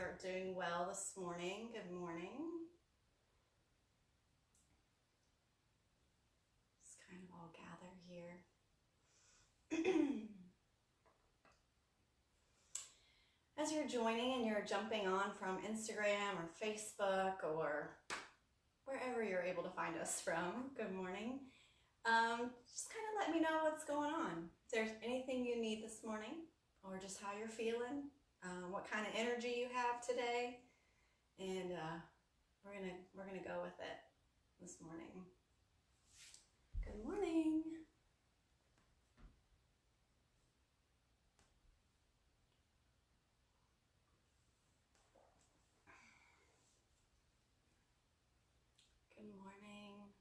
are doing well this morning. Good morning. Just kind of all gather here. As you're joining and you're jumping on from Instagram or Facebook or wherever you're able to find us from, good morning. Just kind of let me know what's going on. If there's anything you need this morning, or just how you're feeling, what kind of energy you have today, and we're gonna go with it this morning. Good morning. Good morning.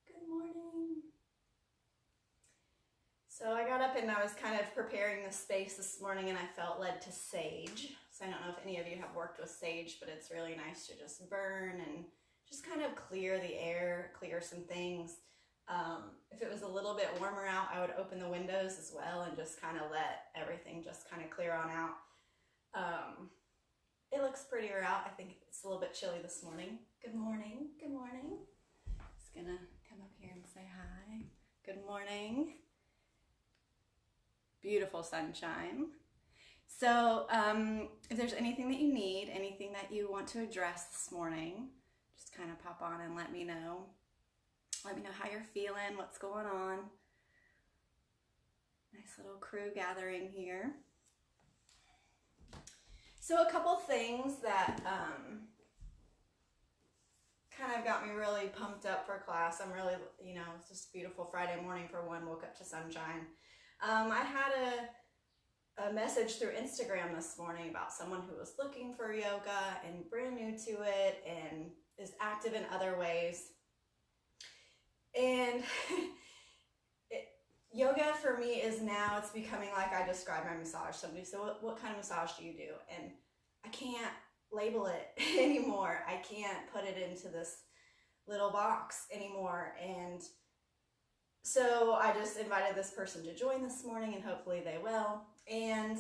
Good morning. So I got up and I was kind of preparing the space this morning, and I felt led to sage. So I don't know if any of you have worked with sage, but it's really nice to just burn and just kind of clear the air, clear some things. If it was a little bit warmer out, I would open the windows as well and just kind of let everything just kind of clear on out. It looks prettier out. I think it's a little bit chilly this morning. Good morning. Good morning. Just gonna come up here and say hi. Good morning. Beautiful sunshine. So if there's anything that you need, anything that you want to address this morning, just kind of pop on and let me know. Let me know how you're feeling, what's going on. Nice little crew gathering here. So a couple things that kind of got me really pumped up for class. I'm really, it's just a beautiful Friday morning for one, woke up to sunshine. I had a message through Instagram this morning about someone who was looking for yoga and brand new to it and is active in other ways. And yoga for me is now, it's becoming like I describe my massage. Somebody said, what kind of massage do you do? And I can't label it anymore. I can't put it into this little box anymore. And so I just invited this person to join this morning, and hopefully they will. And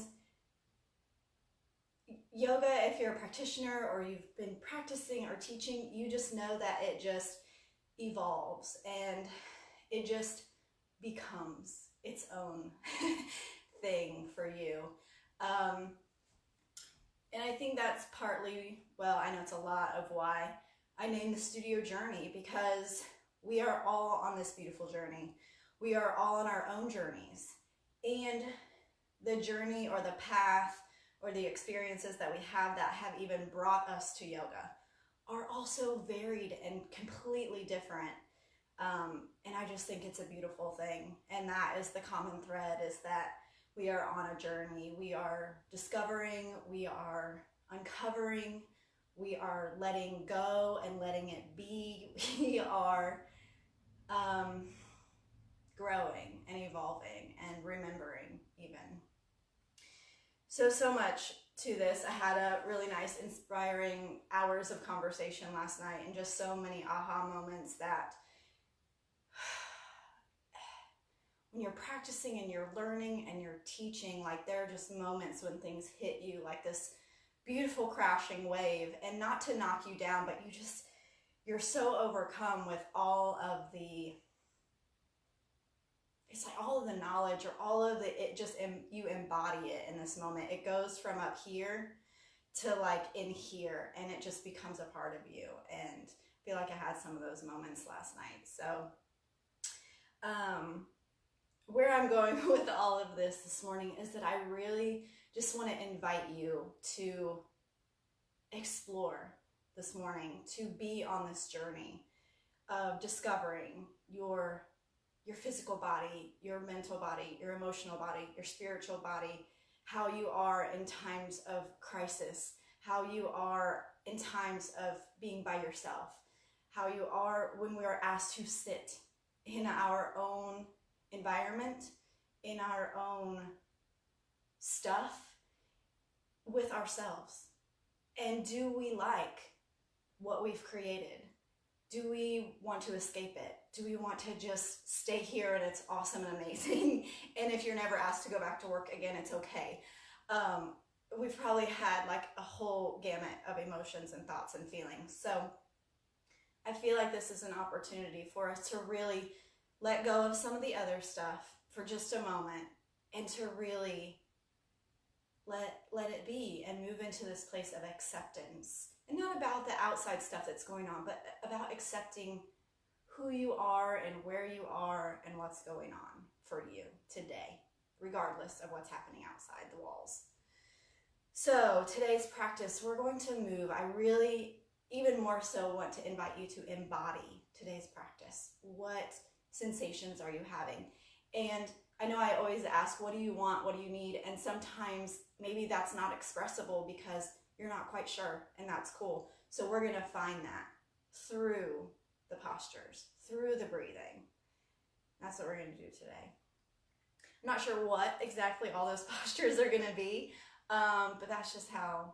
yoga, if you're a practitioner or you've been practicing or teaching, you just know that it just evolves and it just becomes its own thing for you. And I think that's partly, I know it's a lot of why I named the studio Journey, because we are all on this beautiful journey. We are all on our own journeys. And the journey or the path or the experiences that we have that have even brought us to yoga are also varied and completely different. And I just think it's a beautiful thing. And that is the common thread, is that we are on a journey. We are discovering, we are uncovering, we are letting go and letting it be. We are growing and evolving and remembering even. So much to this. I had a really nice, inspiring hours of conversation last night, and just so many aha moments that when you're practicing and you're learning and you're teaching, like there are just moments when things hit you like this beautiful crashing wave, and not to knock you down, but you're so overcome with all of the, it's like all of the knowledge or all of you embody it in this moment. It goes from up here to like in here, and it just becomes a part of you. And I feel like I had some of those moments last night. So where I'm going with all of this morning is that I really just want to invite you to explore this morning, to be on this journey of discovering your physical body, your mental body, your emotional body, your spiritual body, how you are in times of crisis, how you are in times of being by yourself, how you are when we are asked to sit in our own environment, in our own stuff with ourselves. And do we like what we've created? Do we want to escape it? do we want to just stay here and it's awesome and amazing? And if you're never asked to go back to work again, it's okay. We've probably had like a whole gamut of emotions and thoughts and feelings. So I feel like this is an opportunity for us to really let go of some of the other stuff for just a moment and to really let it be and move into this place of acceptance. And not about the outside stuff that's going on, but about accepting who you are and where you are and what's going on for you today, regardless of what's happening outside the walls. So today's practice, we're going to move. I really, even more so, want to invite you to embody today's practice. What sensations are you having? And I know I always ask, what do you want? What do you need? And sometimes maybe that's not expressible because you're not quite sure, and that's cool. So we're going to find that through the postures, through the breathing. That's what we're going to do today. I'm not sure what exactly all those postures are going to be, but that's just kind of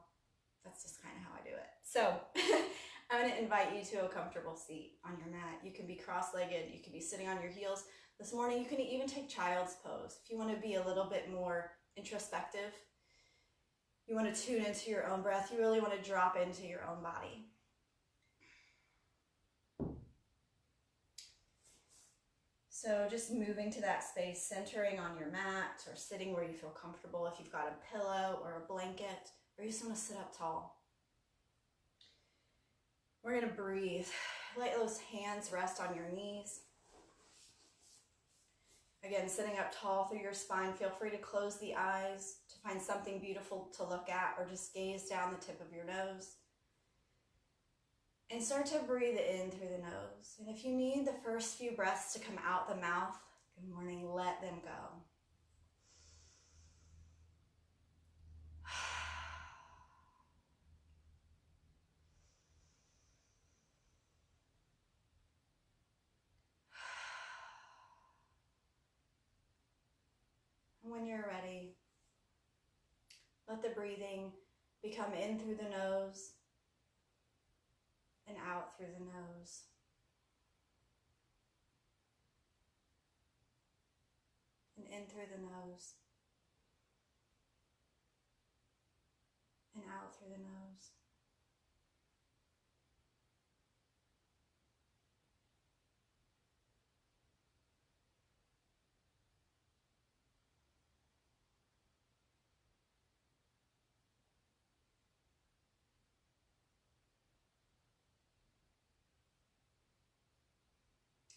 how I do it. So I'm going to invite you to a comfortable seat on your mat. You can be cross-legged, you can be sitting on your heels. This morning you can even take child's pose. If you want to be a little bit more introspective, you want to tune into your own breath, you really want to drop into your own body. So just moving to that space, centering on your mat or sitting where you feel comfortable. If you've got a pillow or a blanket, or you just want to sit up tall. We're going to breathe. Let those hands rest on your knees. Again, sitting up tall through your spine. Feel free to close the eyes to find something beautiful to look at, or just gaze down the tip of your nose. And start to breathe in through the nose. And if you need the first few breaths to come out the mouth, good morning, let them go. And when you're ready, let the breathing become in through the nose and out through the nose. And in through the nose. And out through the nose.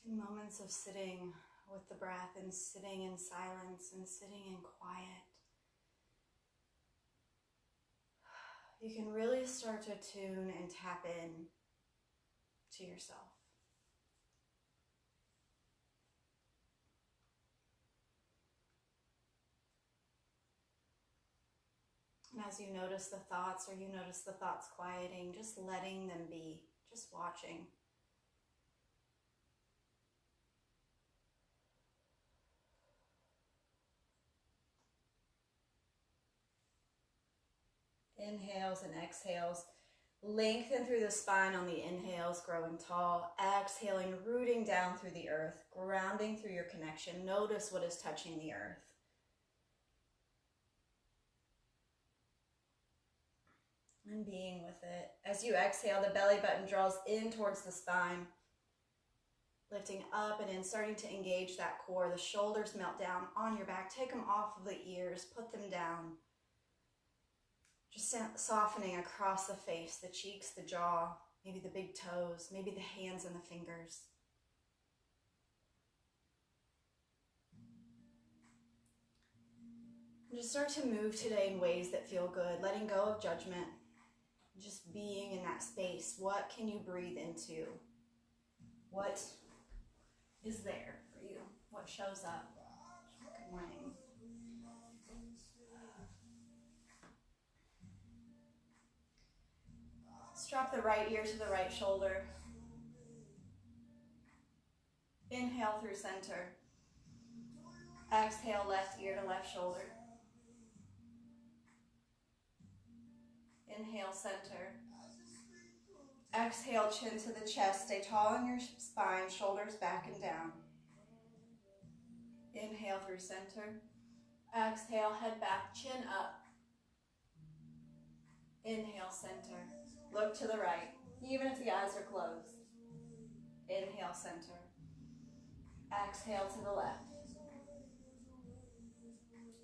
In moments of sitting with the breath and sitting in silence and sitting in quiet, you can really start to tune and tap in to yourself. And as you notice the thoughts, or you notice the thoughts quieting, just letting them be, just watching. Inhales and exhales. Lengthen through the spine on the inhales, growing tall. Exhaling, rooting down through the earth, grounding through your connection. Notice what is touching the earth. And being with it. As you exhale, the belly button draws in towards the spine. Lifting up and in, starting to engage that core. The shoulders melt down on your back. Take them off of the ears, put them down. Just softening across the face, the cheeks, the jaw, maybe the big toes, maybe the hands and the fingers. And just start to move today in ways that feel good, letting go of judgment, just being in that space. What can you breathe into? What is there for you? What shows up? Good morning. Drop the right ear to the right shoulder. Inhale through center. Exhale, left ear to left shoulder. Inhale, center. Exhale, chin to the chest. Stay tall in your spine, shoulders back and down. Inhale through center. Exhale, head back, chin up. Inhale, center. Look to the right, even if the eyes are closed. Inhale, center. Exhale to the left.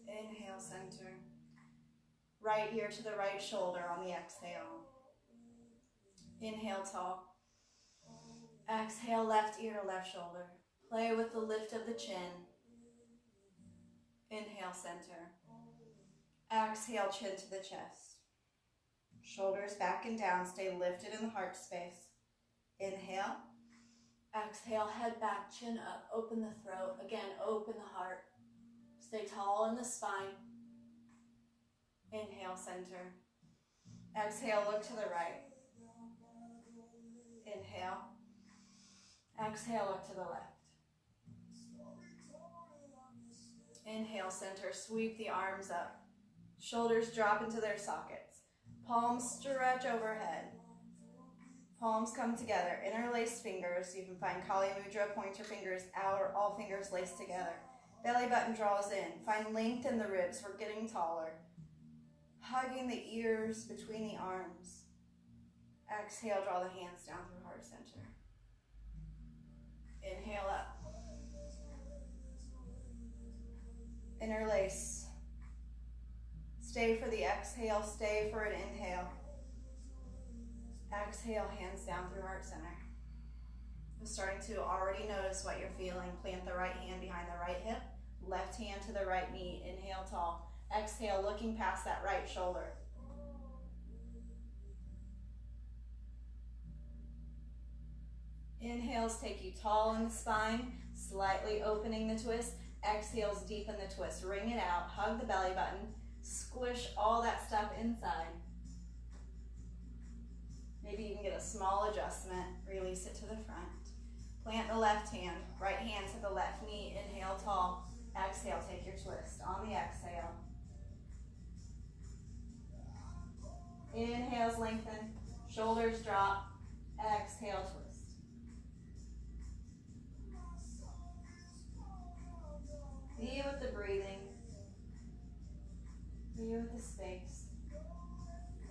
Inhale, center. Right ear to the right shoulder on the exhale. Inhale, tall. Exhale, left ear to left shoulder. Play with the lift of the chin. Inhale, center. Exhale, chin to the chest. Shoulders back and down. Stay lifted in the heart space. Inhale. Exhale, head back, chin up. Open the throat. Again, open the heart. Stay tall in the spine. Inhale, center. Exhale, look to the right. Inhale. Exhale, look to the left. Inhale, center. Sweep the arms up. Shoulders drop into their sockets. Palms stretch overhead. Palms come together. Interlaced fingers. You can find Kali Mudra. Point your fingers out or all fingers laced together. Belly button draws in. Find length in the ribs. We're getting taller. Hugging the ears between the arms. Exhale, draw the hands down through heart center. Inhale up. Interlace. Stay for the exhale, stay for an inhale. Exhale, hands down through heart center. I'm starting to already notice what you're feeling. Plant the right hand behind the right hip, left hand to the right knee. Inhale, tall. Exhale, looking past that right shoulder. Inhales take you tall in the spine, slightly opening the twist. Exhales, deepen the twist. Ring it out, hug the belly button, squish all that stuff inside. Maybe you can get a small adjustment, release it to the front. Plant the left hand, right hand to the left knee. Inhale, tall. Exhale, take your twist on the exhale. Inhales, lengthen, shoulders drop. Exhale, twist. Be with the breathing. Be with the space.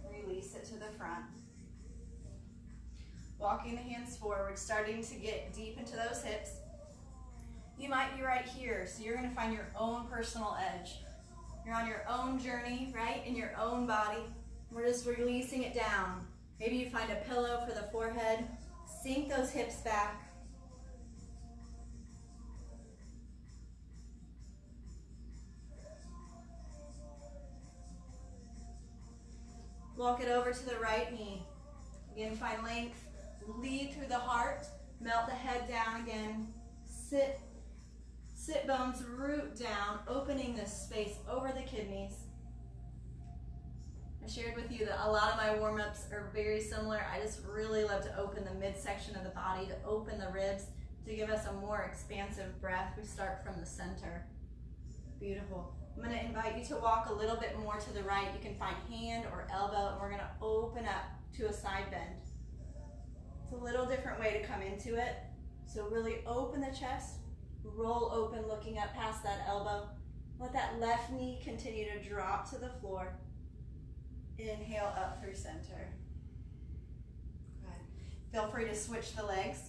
Release it to the front. Walking the hands forward, starting to get deep into those hips. You might be right here, so you're going to find your own personal edge. You're on your own journey, right? In your own body. We're just releasing it down. Maybe you find a pillow for the forehead. Sink those hips back. Walk it over to the right knee. Again, find length. Lead through the heart. Melt the head down again. Sit bones root down, opening this space over the kidneys. I shared with you that a lot of my warm-ups are very similar. I just really love to open the midsection of the body, to open the ribs, to give us a more expansive breath. We start from the center. Beautiful. I'm going to invite you to walk a little bit more to the right. You can find hand or elbow, and we're going to open up to a side bend. It's a little different way to come into it. So really open the chest, roll open, looking up past that elbow. Let that left knee continue to drop to the floor. Inhale up through center. Good. Feel free to switch the legs.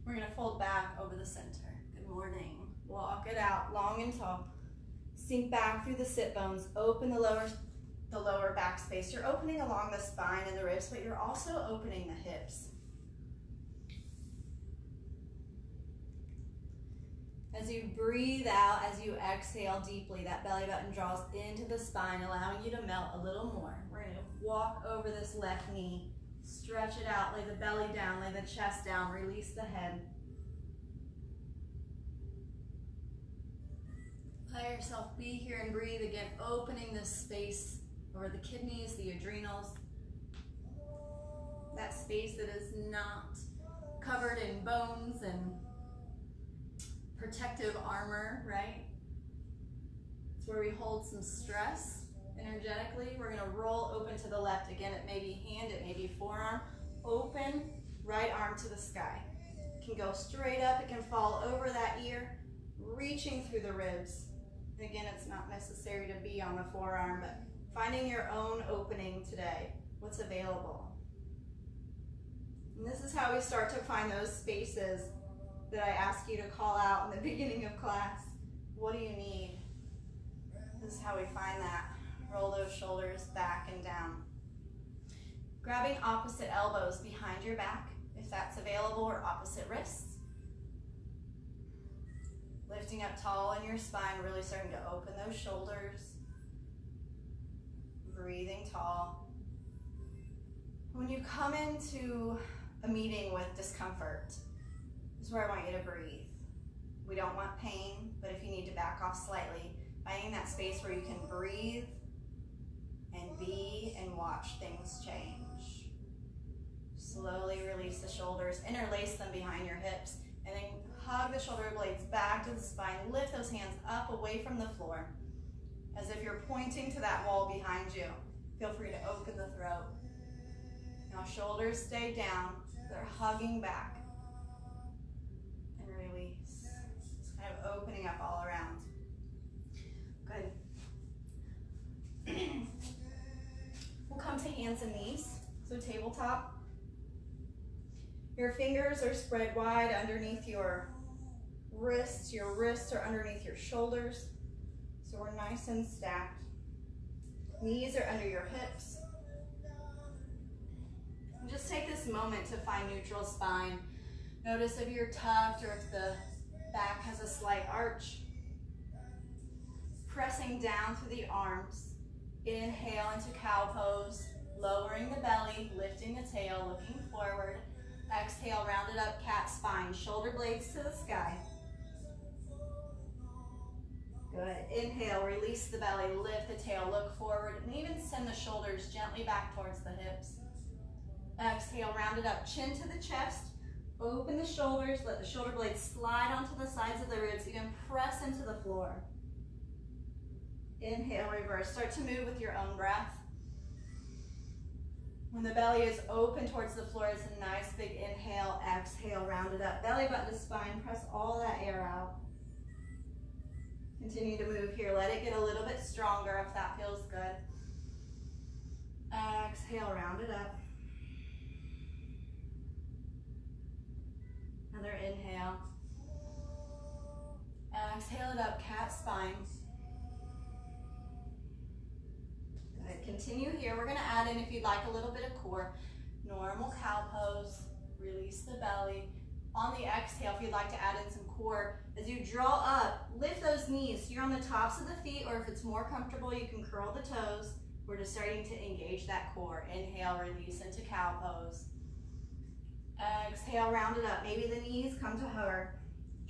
We're going to fold back over the center. Good morning. Walk it out long and tall. Sink back through the sit bones. Open the lower back space. You're opening along the spine and the ribs, but you're also opening the hips. As you breathe out, as you exhale deeply, that belly button draws into the spine, allowing you to melt a little more. We're going to walk over this left knee. Stretch it out. Lay the belly down. Lay the chest down. Release the head. Let yourself be here and breathe again, opening this space over the kidneys, the adrenals. That space that is not covered in bones and protective armor, right? It's where we hold some stress energetically. We're going to roll open to the left. Again, it may be hand, it may be forearm. open right arm to the sky. It can go straight up, it can fall over that ear, reaching through the ribs. And again, it's not necessary to be on the forearm, but finding your own opening today, what's available. And this is how we start to find those spaces that I ask you to call out in the beginning of class. What do you need? This is how we find that. Roll those shoulders back and down. Grabbing opposite elbows behind your back, if that's available, or opposite wrists. Lifting up tall in your spine, really starting to open those shoulders. Breathing tall. When you come into a meeting with discomfort, this is where I want you to breathe. We don't want pain, but if you need to back off slightly, finding that space where you can breathe and be and watch things change. Slowly release the shoulders, interlace them behind your hips, and then hug the shoulder blades back to the spine. Lift those hands up away from the floor, as if you're pointing to that wall behind you. Feel free to open the throat. Now shoulders stay down, they're hugging back. And release. Kind of opening up all around. Good. We'll come to hands and knees, so tabletop. Your fingers are spread wide underneath your wrists. Your wrists are underneath your shoulders, so we're nice and stacked. Knees are under your hips. And just take this moment to find neutral spine. Notice if you're tucked or if the back has a slight arch. Pressing down through the arms. Inhale into cow pose, lowering the belly, lifting the tail, looking forward. Exhale, rounded up cat spine, shoulder blades to the sky. Good. Inhale, release the belly, lift the tail, look forward, and even send the shoulders gently back towards the hips. Exhale, rounded up, chin to the chest. Open the shoulders, let the shoulder blades slide onto the sides of the ribs. You can press into the floor. Inhale, reverse. Start to move with your own breath. When the belly is open towards the floor, it's a nice big inhale. Exhale, round it up. Belly button to spine. Press all that air out. Continue to move here. Let it get a little bit stronger if that feels good. Exhale, round it up. Another inhale. Exhale it up, cat spine. Good. Continue here. We're going to add in, if you'd like, a little bit of core. Normal cow pose. Release the belly. On the exhale, if you'd like to add in some core, as you draw up, lift those knees. So you're on the tops of the feet, or if it's more comfortable, you can curl the toes. We're just starting to engage that core. Inhale, release into cow pose. Exhale, round it up. Maybe the knees come to hover.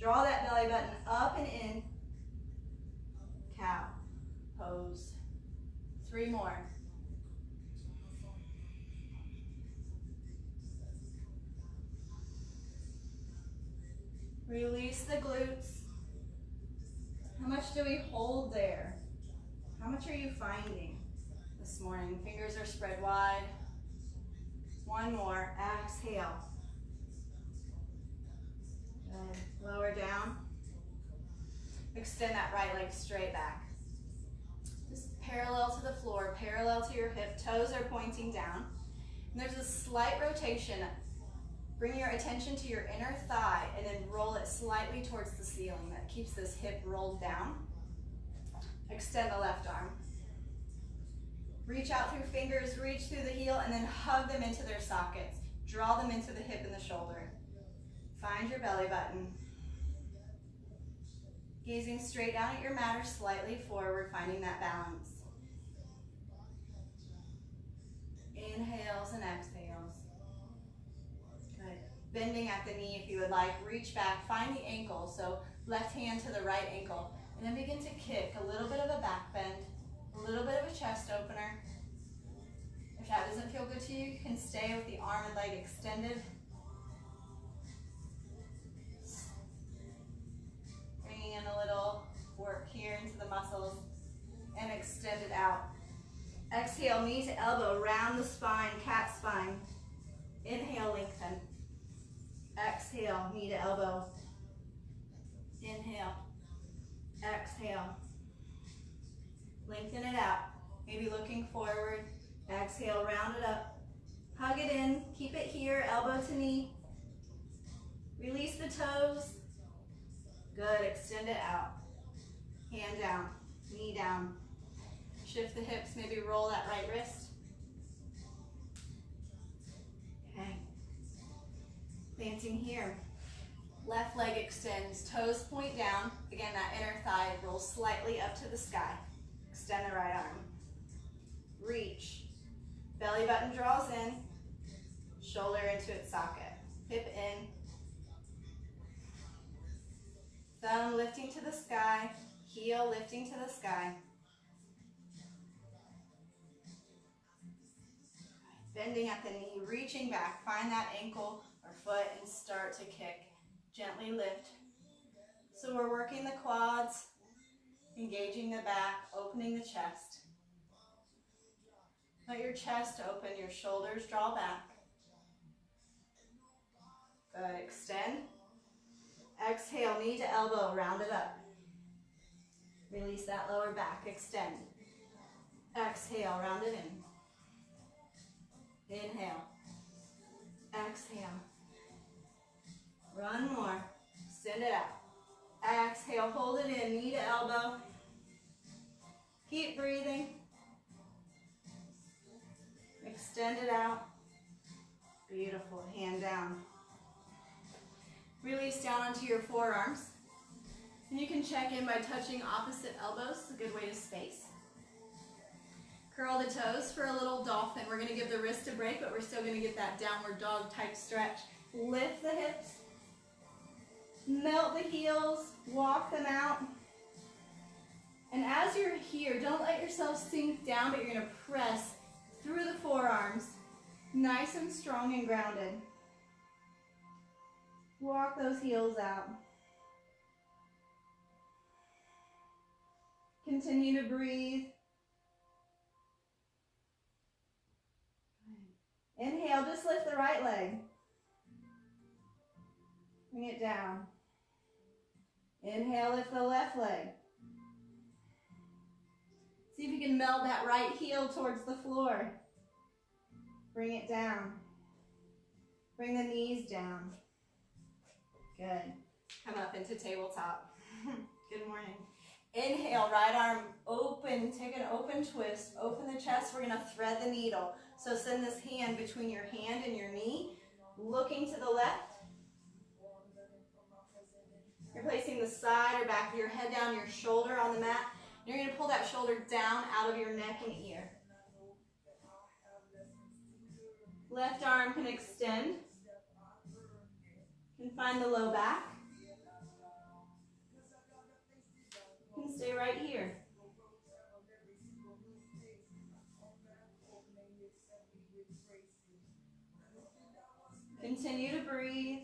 Draw that belly button up and in. Cow pose. 3 more. Release the glutes. How much do we hold there? How much are you finding this morning? Fingers are spread wide. 1 more. Exhale. Good. Lower down. Extend that right leg straight back. Just parallel to the floor, parallel to your hip. Toes are pointing down. And there's a slight rotation. Bring your attention to your inner thigh and then roll it slightly towards the ceiling. That keeps this hip rolled down. Extend the left arm. Reach out through fingers, reach through the heel, and then hug them into their sockets. Draw them into the hip and the shoulder. Find your belly button. Gazing straight down at your mat or slightly forward, finding that balance. Inhales and exhales. Good. Bending at the knee if you would like. Reach back, find the ankle. So left hand to the right ankle. And then begin to kick. A little bit of a back bend. A little bit of a chest opener. If that doesn't feel good to you, you can stay with the arm and leg extended. Bringing in a little work here into the muscles and extend it out. Exhale, knee to elbow, round the spine, cat spine. Inhale, lengthen. Exhale, knee to elbow. Inhale. Exhale. Lengthen it out. Maybe looking forward. Exhale, round it up. Hug it in. Keep it here, elbow to knee. Release the toes. Good, extend it out. Hand down, knee down. Shift the hips, maybe roll that right wrist. Okay. Planting here. Left leg extends, toes point down. Again, that inner thigh rolls slightly up to the sky. Extend the right arm. Reach. Belly button draws in. Shoulder into its socket. Hip in. Thumb lifting to the sky. Heel lifting to the sky. Bending at the knee, reaching back. Find that ankle or foot and start to kick. Gently lift. So we're working the quads, engaging the back, opening the chest. Let your chest open, your shoulders draw back. Good, extend. Exhale, knee to elbow, round it up. Release that lower back, extend. Exhale, round it in. Inhale. Exhale. Run more. Send it out. Exhale, hold it in, knee to elbow. Keep breathing. Extend it out. Beautiful, hand down. Release down onto your forearms. And you can check in by touching opposite elbows. It's a good way to space. Curl the toes for a little dolphin. We're going to give the wrist a break, but we're still going to get that downward dog type stretch. Lift the hips. Melt the heels. Walk them out. And as you're here, don't let yourself sink down, but you're going to press through the forearms. Nice and strong and grounded. Walk those heels out. Continue to breathe. Inhale, just lift the right leg. Bring it down. Inhale, lift the left leg. See if you can melt that right heel towards the floor. Bring it down. Bring the knees down. Good. Come up into tabletop. Good morning. Inhale, right arm open. Take an open twist. Open the chest. We're going to thread the needle. So send this hand between your hand and your knee, looking to the left. You're placing the side or back of your head down, your shoulder on the mat. You're going to pull that shoulder down out of your neck and ear. Left arm can extend. You can find the low back. You can stay right here. Continue to breathe.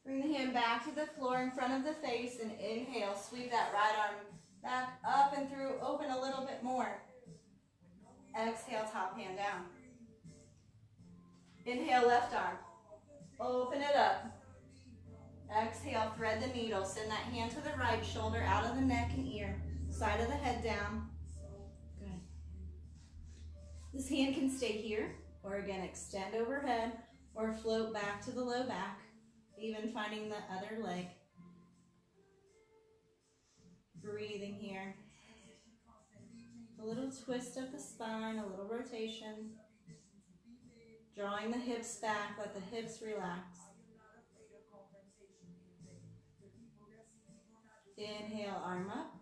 Bring the hand back to the floor in front of the face and inhale. Sweep that right arm back up and through. Open a little bit more. Exhale, top hand down. Inhale, left arm. Open it up. Exhale, thread the needle. Send that hand to the right, shoulder out of the neck and ear. Side of the head down. Good. This hand can stay here, or again, extend overhead, or float back to the low back. Even finding the other leg. Breathing here. A little twist of the spine, a little rotation. Drawing the hips back, let the hips relax. Inhale, arm up.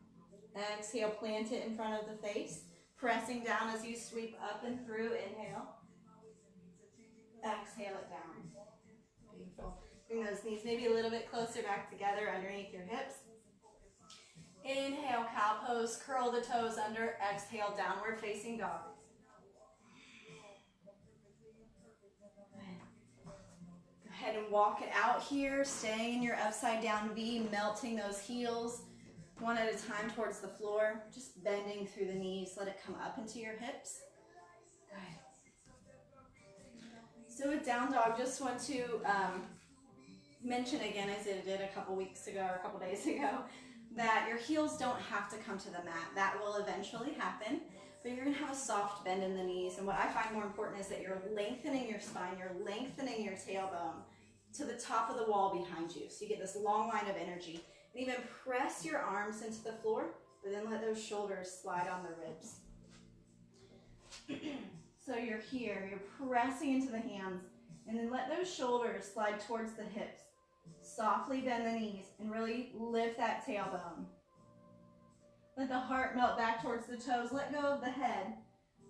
Exhale, plant it in front of the face. Pressing down as you sweep up and through. Inhale. Exhale it down. Beautiful. Bring those knees maybe a little bit closer back together underneath your hips. Inhale, cow pose. Curl the toes under. Exhale, downward facing dog. Go ahead and walk it out here. Staying in your upside down V. Melting those heels. one at a time towards the floor, just bending through the knees. Let it come up into your hips. Good. So with down dog, just want to mention again, as I did a couple weeks ago or a couple days ago, that your heels don't have to come to the mat. That will eventually happen, but you're going to have a soft bend in the knees. And what I find more important is that you're lengthening your spine, you're lengthening your tailbone to the top of the wall behind you. So you get this long line of energy. And even press your arms into the floor, but then let those shoulders slide on the ribs. So you're here, you're pressing into the hands, and then let those shoulders slide towards the hips. Softly bend the knees and really lift that tailbone. Let the heart melt back towards the toes. Let go of the head.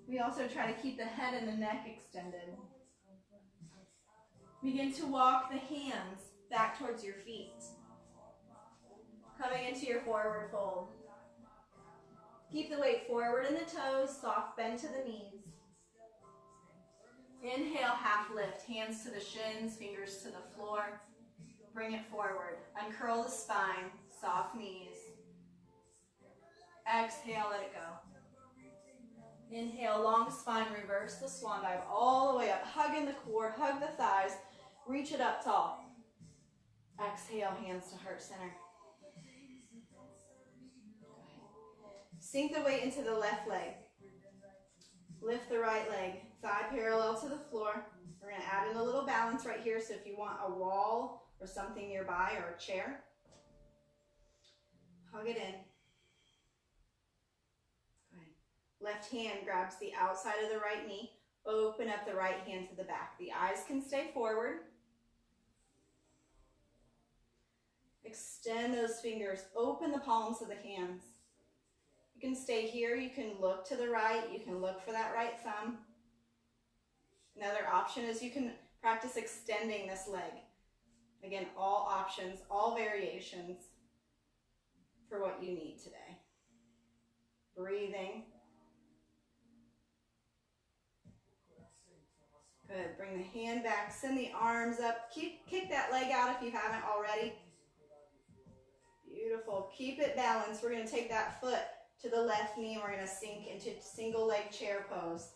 We also try to keep the head and the neck extended. Begin to walk the hands back towards your feet. Coming into your forward fold. Keep the weight forward in the toes, soft bend to the knees. Inhale, half lift, hands to the shins, fingers to the floor. Bring it forward. Uncurl the spine, soft knees. Exhale, let it go. Inhale, long spine, reverse the swan dive all the way up. Hug in the core, hug the thighs, reach it up tall. Exhale, hands to heart center. Sink the weight into the left leg. Lift the right leg, thigh parallel to the floor. We're going to add in a little balance right here, so if you want a wall or something nearby or a chair, hug it in. Good. Left hand grabs the outside of the right knee. Open up the right hand to the back. The eyes can stay forward. Extend those fingers. Open the palms of the hands. You can stay here. You can look to the right. You can look for that right thumb. Another option is you can practice extending this leg. Again, all options, all variations for what you need today. Breathing. Good. Bring the hand back. Send the arms up. Kick that leg out if you haven't already. Beautiful. Keep it balanced. We're going to take that foot to the left knee and we're going to sink into single leg chair pose.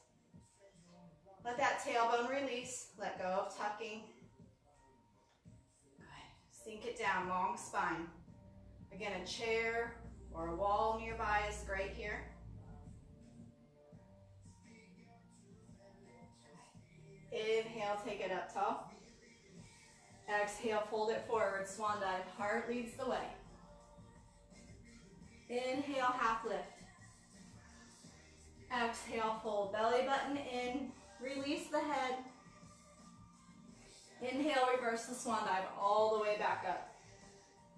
Let that tailbone release. Let go of tucking. Good. Sink it down, long spine. Again, a chair or a wall nearby is great here. Inhale, take it up tall. Exhale, fold it forward, swan dive. Heart leads the way. Inhale, half lift. Exhale, fold. Belly button in. Release the head. Inhale, reverse the swan dive all the way back up.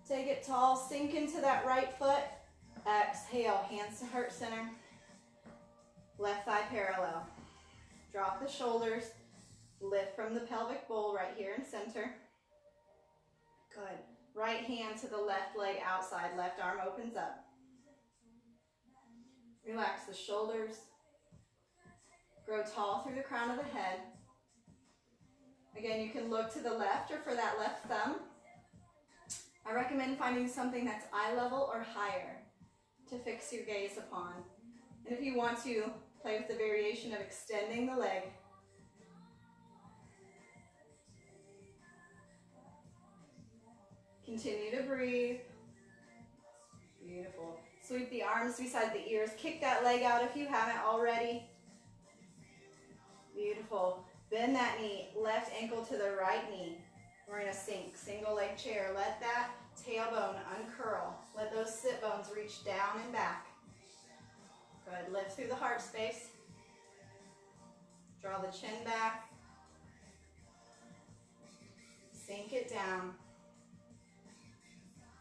Take it tall, sink into that right foot. Exhale, hands to heart center. Left thigh parallel. Drop the shoulders. Lift from the pelvic bowl right here in center. Good. Right hand to the left leg outside. Left arm opens up. Relax the shoulders. Grow tall through the crown of the head. Again, you can look to the left or for that left thumb. I recommend finding something that's eye level or higher to fix your gaze upon. And if you want to, play with the variation of extending the leg. Continue to breathe. Beautiful. Sweep the arms beside the ears. Kick that leg out if you haven't already. Beautiful. Bend that knee. Left ankle to the right knee. We're going to sink. Single leg chair. Let that tailbone uncurl. Let those sit bones reach down and back. Good. Lift through the heart space. Draw the chin back. Sink it down.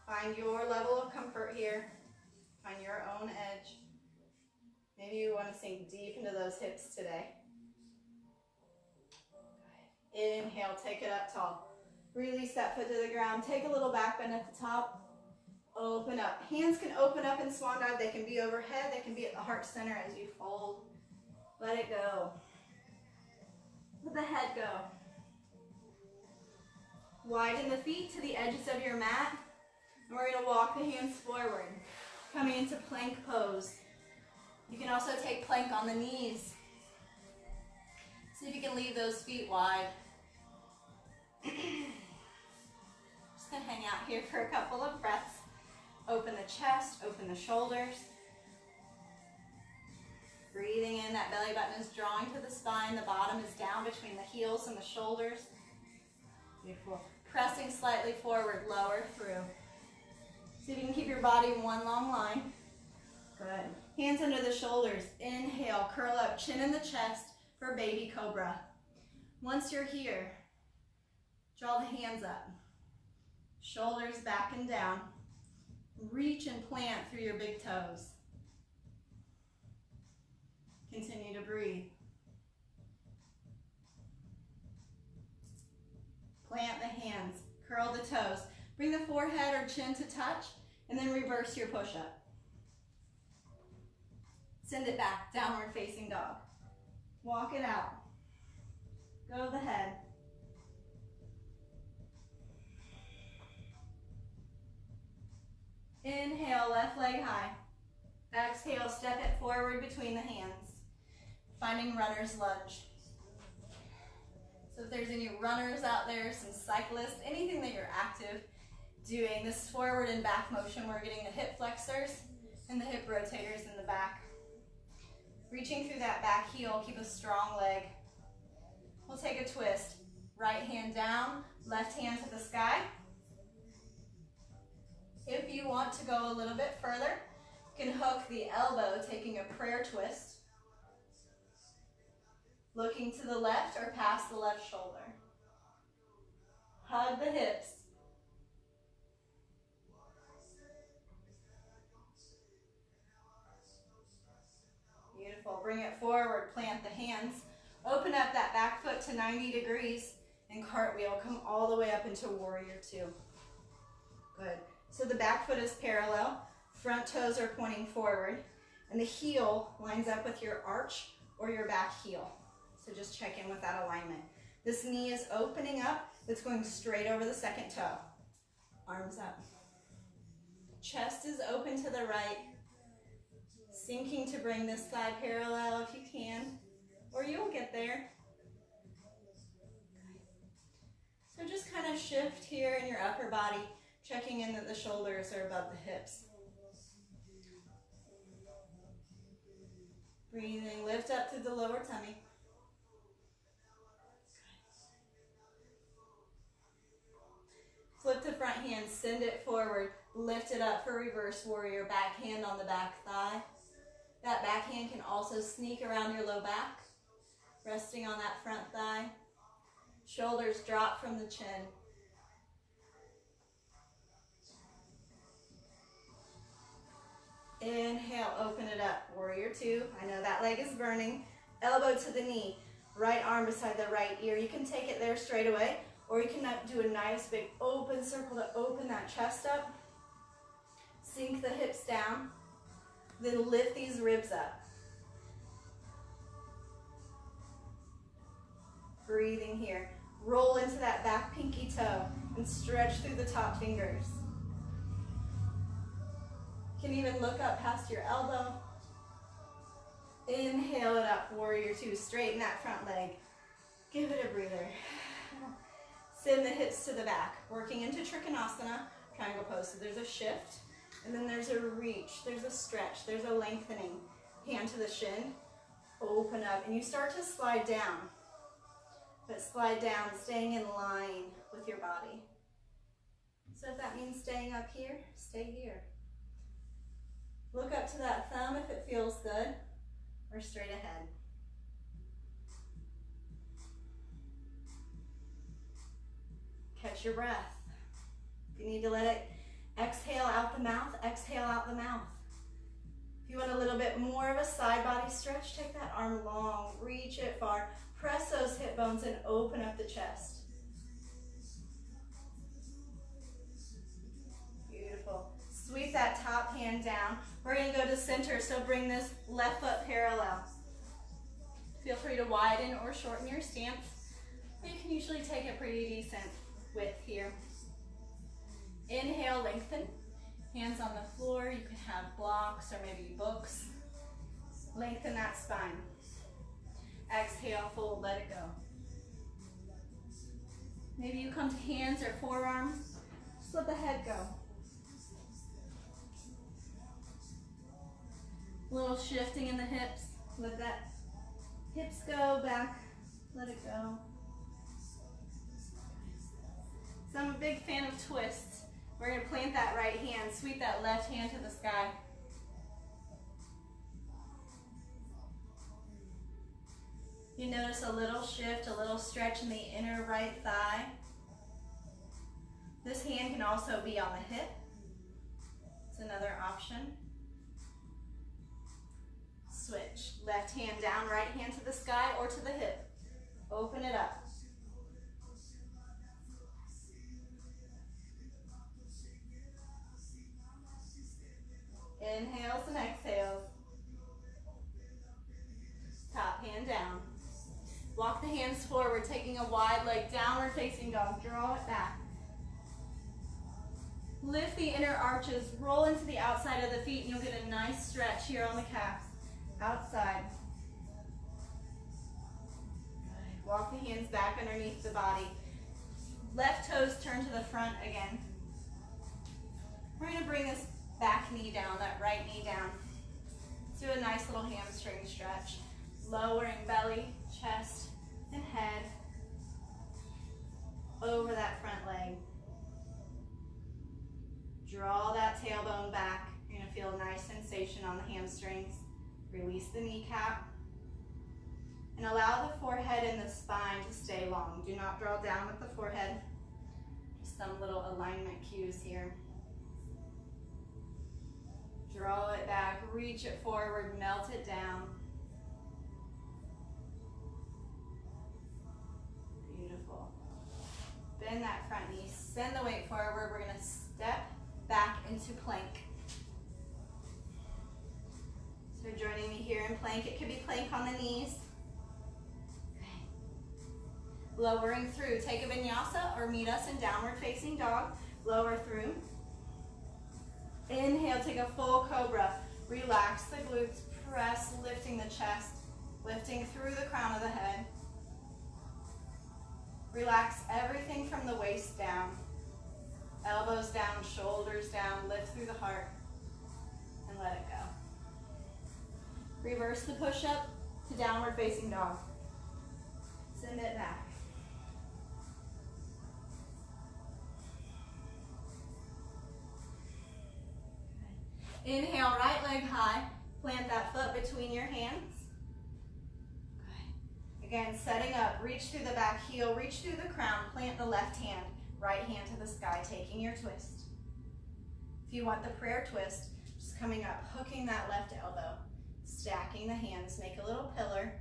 Find your level of comfort here. Find your own edge. Maybe you want to sink deep into those hips today. Good. Inhale, take it up tall. Release that foot to the ground. Take a little back bend at the top. Open up. Hands can open up in swan dive. They can be overhead. They can be at the heart center as you fold. Let it go. Let the head go. Widen the feet to the edges of your mat. And we're going to walk the hands forward. Coming into plank pose. You can also take plank on the knees. See if you can leave those feet wide. Just gonna hang out here for a couple of breaths. Open the chest, open the shoulders. Breathing in, that belly button is drawing to the spine. The bottom is down between the heels and the shoulders. Beautiful. Pressing slightly forward, lower through. See if you can keep your body in one long line. Good. Hands under the shoulders. Inhale, curl up, chin in the chest for baby cobra. Once you're here, draw the hands up. Shoulders back and down. Reach and plant through your big toes. Continue to breathe. Plant the hands, curl the toes. Bring the forehead or chin to touch, and then reverse your push-up. Send it back, downward facing dog. Walk it out. Go the head. Inhale, left leg high. Exhale, step it forward between the hands. Finding runner's lunge. So if there's any runners out there, some cyclists, anything that you're active doing, this forward and back motion, we're getting the hip flexors and the hip rotators in the back. Reaching through that back heel, keep a strong leg. We'll take a twist. Right hand down, left hand to the sky. If you want to go a little bit further, you can hook the elbow, taking a prayer twist. Looking to the left or past the left shoulder. Hug the hips. Beautiful. Bring it forward, plant the hands. Open up that back foot to 90 degrees and cartwheel. Come all the way up into warrior two. Good. So the back foot is parallel. Front toes are pointing forward. And the heel lines up with your arch or your back heel. So just check in with that alignment. This knee is opening up. It's going straight over the second toe. Arms up. Chest is open to the right. Sinking to bring this side parallel if you can, or you'll get there. So just kind of shift here in your upper body, checking in that the shoulders are above the hips. Breathing, lift up through the lower tummy. Flip the front hand, send it forward, lift it up for reverse warrior, back hand on the back thigh. That back hand can also sneak around your low back, resting on that front thigh. Shoulders drop from the chin. Inhale, open it up, warrior two. I know that leg is burning. Elbow to the knee, right arm beside the right ear. You can take it there straight away, or you can do a nice big open circle to open that chest up. Sink the hips down. Then lift these ribs up. Breathing here. Roll into that back pinky toe and stretch through the top fingers. You can even look up past your elbow. Inhale it up, warrior two. Straighten that front leg. Give it a breather. Send the hips to the back. Working into Trikonasana, triangle pose. So there's a shift. And then there's a reach, there's a stretch, there's a lengthening. Hand to the shin, open up, and you start to slide down. But slide down, staying in line with your body. So if that means staying up here, stay here. Look up to that thumb if it feels good, or straight ahead. Catch your breath. If you need to let it exhale out the mouth, exhale out the mouth. If you want a little bit more of a side body stretch, take that arm long, reach it far, press those hip bones and open up the chest. Beautiful. Sweep that top hand down. We're going to go to center, so bring this left foot parallel. Feel free to widen or shorten your stance. You can usually take a pretty decent width here. Inhale, lengthen. Hands on the floor. You can have blocks or maybe books. Lengthen that spine. Exhale, fold, let it go. Maybe you come to hands or forearms. Just let the head go. A little shifting in the hips. Let that hips go back. Let it go. So I'm a big fan of twists. We're going to plant that right hand, sweep that left hand to the sky. You notice a little shift, a little stretch in the inner right thigh. This hand can also be on the hip. It's another option. Switch. Left hand down, right hand to the sky or to the hip. Open it up. Inhales and exhales. Top hand down. Walk the hands forward, taking a wide leg, downward facing dog. Draw it back. Lift the inner arches, roll into the outside of the feet, and you'll get a nice stretch here on the calves. Outside. Good. Walk the hands back underneath the body. Left toes turn to the front again. We're going to bring this back knee down, that right knee down. Let's do a nice little hamstring stretch. Lowering belly, chest, and head over that front leg. Draw that tailbone back. You're going to feel a nice sensation on the hamstrings. Release the kneecap. And allow the forehead and the spine to stay long. Do not draw down with the forehead. Just some little alignment cues here. Draw it back, reach it forward, melt it down. Beautiful. Bend that front knee, send the weight forward. We're going to step back into plank. So joining me here in plank, it could be plank on the knees. Okay. Lowering through, take a vinyasa or meet us in downward facing dog. Lower through. Inhale, take a full cobra. Relax the glutes, press, lifting the chest, lifting through the crown of the head. Relax everything from the waist down. Elbows down, shoulders down, lift through the heart, and let it go. Reverse the push-up to downward facing dog. Send it back. Inhale, right leg high. Plant that foot between your hands. Good. Again, setting up. Reach through the back heel, reach through the crown. Plant the left hand, right hand to the sky, taking your twist. If you want the prayer twist, just coming up, hooking that left elbow, stacking the hands, make a little pillar,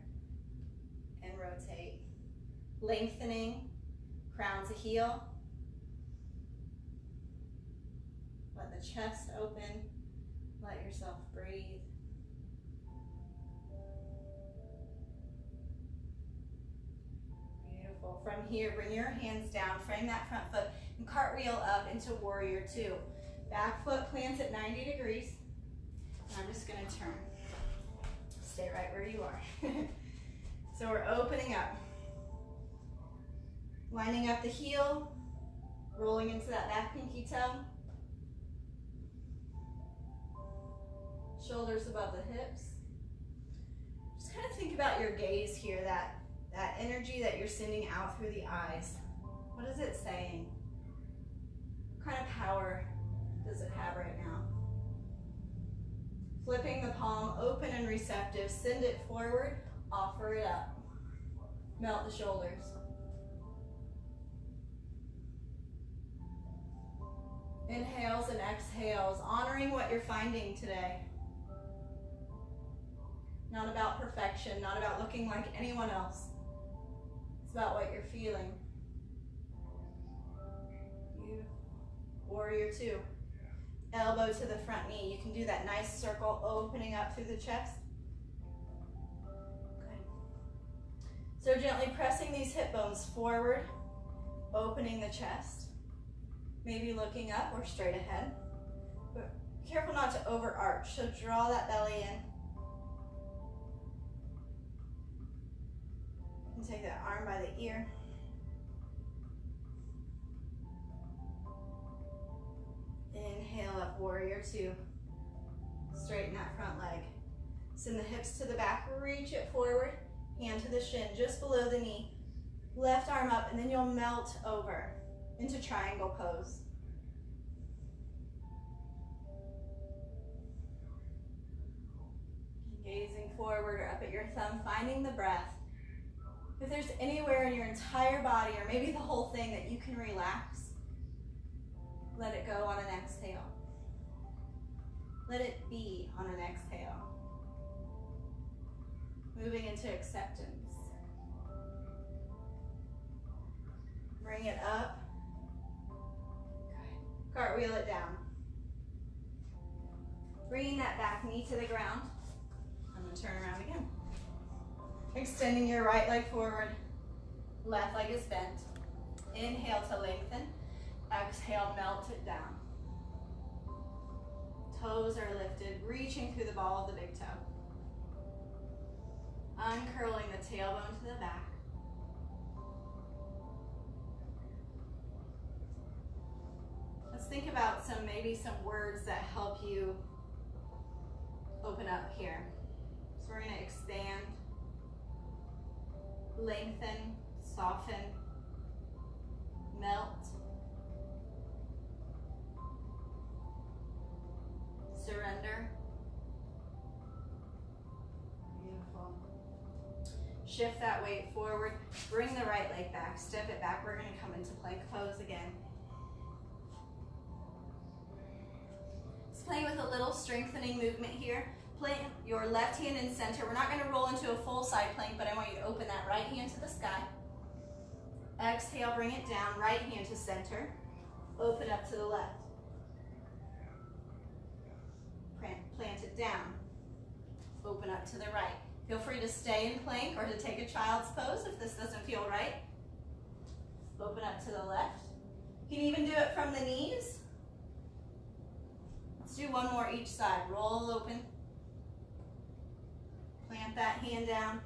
and rotate. Lengthening, crown to heel. Let the chest open. Let yourself breathe. Beautiful. From here, bring your hands down, frame that front foot, and cartwheel up into warrior two. Back foot plants at 90 degrees. And I'm just going to turn. Stay right where you are. So we're opening up. Lining up the heel, rolling into that back pinky toe. Shoulders above the hips. Just kind of think about your gaze here, that energy that you're sending out through the eyes. What is it saying? What kind of power does it have right now? Flipping the palm, open and receptive. Send it forward, offer it up. Melt the shoulders. Inhales and exhales, honoring what you're finding today. Not about perfection, not about looking like anyone else. It's about what you're feeling. Beautiful. Warrior two. Elbow to the front knee. You can do that nice circle opening up through the chest. Good. So gently pressing these hip bones forward, opening the chest. Maybe looking up or straight ahead. But Be careful not to overarch, so draw that belly in. And take that arm by the ear. Inhale up, warrior two. Straighten that front leg. Send the hips to the back, reach it forward, hand to the shin, just below the knee. Left arm up, and then you'll melt over into triangle pose. Gazing forward or up at your thumb, finding the breath. If there's anywhere in your entire body, or maybe the whole thing, that you can relax, let it go on an exhale. Let it be on an exhale. Moving into acceptance. Bring it up. Good. Cartwheel it down. Bringing that back knee to the ground. I'm going to turn around again. Extending your right leg forward. Left leg is bent. Inhale to lengthen. Exhale, melt it down. Toes are lifted, reaching through the ball of the big toe. Uncurling the tailbone to the back. Let's think about maybe some words that help you open up here. So we're going to expand, lengthen, soften, melt, surrender. Beautiful. Shift that weight forward. Bring the right leg back. Step it back. We're going to come into plank pose again. Let's play with a little strengthening movement here. Plant your left hand in center. We're not going to roll into a full side plank, but I want you to open that right hand to the sky. Exhale, bring it down. Right hand to center. Open up to the left. Plant it down. Open up to the right. Feel free to stay in plank or to take a child's pose if this doesn't feel right. Open up to the left. You can even do it from the knees. Let's do one more each side. Roll open. Plant that hand down.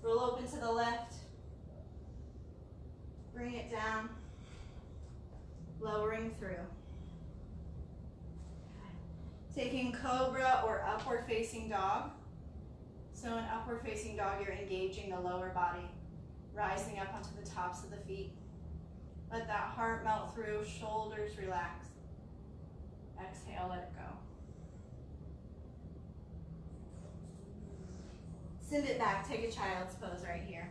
Roll open to the left. Bring it down. Lowering through. Taking cobra or upward facing dog. So in upward facing dog, you're engaging the lower body, rising up onto the tops of the feet. Let that heart melt through, shoulders relax. Exhale, let it go. Send it back, take a child's pose right here.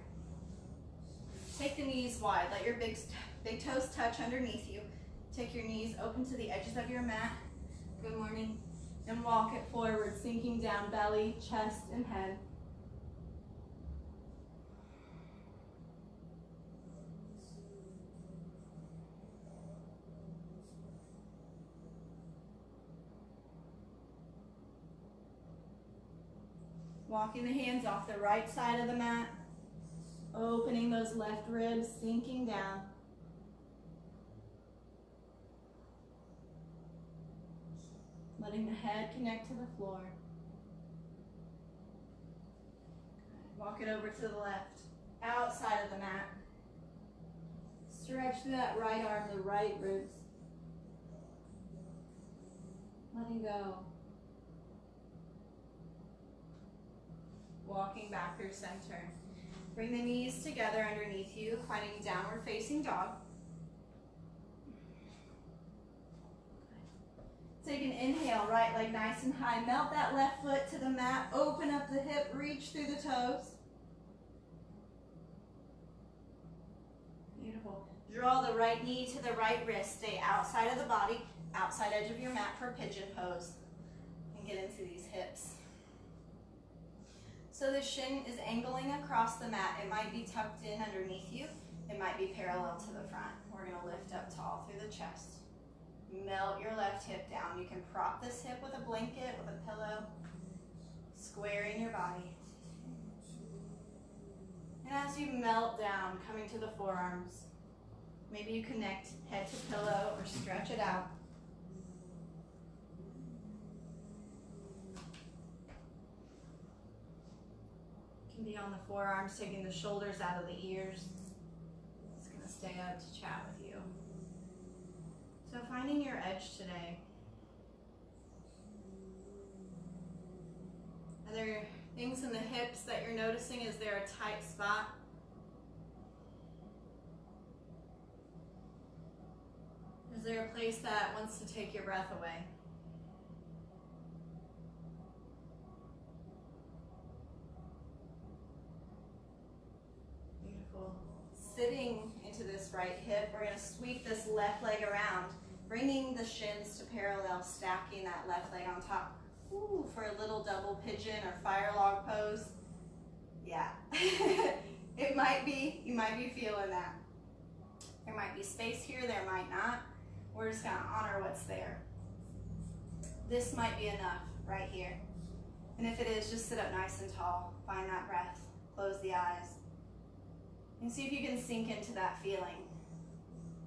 Take the knees wide, let your big toes touch underneath you. Take your knees open to the edges of your mat. Good morning. And walk it forward, sinking down belly, chest, and head. Walking the hands off the right side of the mat, opening those left ribs, sinking down. Letting the head connect to the floor. Walk it over to the left, outside of the mat. Stretch through that right arm, the right ribs. Letting go. Walking back through center. Bring the knees together underneath you, finding downward facing dog. Take an inhale, right leg nice and high. Melt that left foot to the mat. Open up the hip, reach through the toes. Beautiful. Draw the right knee to the right wrist. Stay outside of the body, outside edge of your mat for pigeon pose. And get into these hips. So the shin is angling across the mat. It might be tucked in underneath you. It might be parallel to the front. We're going to lift up tall through the chest. Melt your left hip down. You can prop this hip with a blanket, with a pillow, squaring your body. And as you melt down, coming to the forearms, maybe you connect head to pillow or stretch it out. can be on the forearms, taking the shoulders out of the ears. Just gonna stay up to chat with you. So finding your edge today. Are there things in the hips that you're noticing? Is there a tight spot? Is there a place that wants to take your breath away? Beautiful. Sitting into this right hip, we're going to sweep this left leg around, bringing the shins to parallel, stacking that left leg on top. Ooh, for a little double pigeon or fire log pose. Yeah, it might be, you might be feeling that. There might be space here, there might not. We're just gonna honor what's there. This might be enough right here. And if it is, just sit up nice and tall. Find that breath, close the eyes. And see if you can sink into that feeling.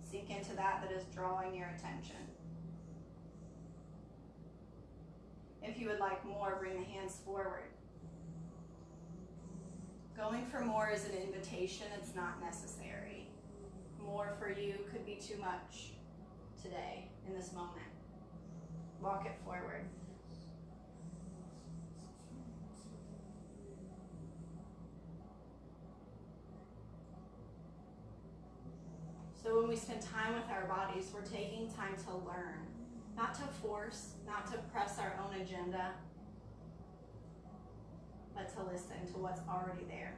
Sink into that is drawing your attention. If you would like more, bring the hands forward. Going for more is an invitation, it's not necessary. More for you could be too much today, in this moment. Walk it forward. So when we spend time with our bodies, we're taking time to learn. Not to force, not to press our own agenda, but to listen to what's already there.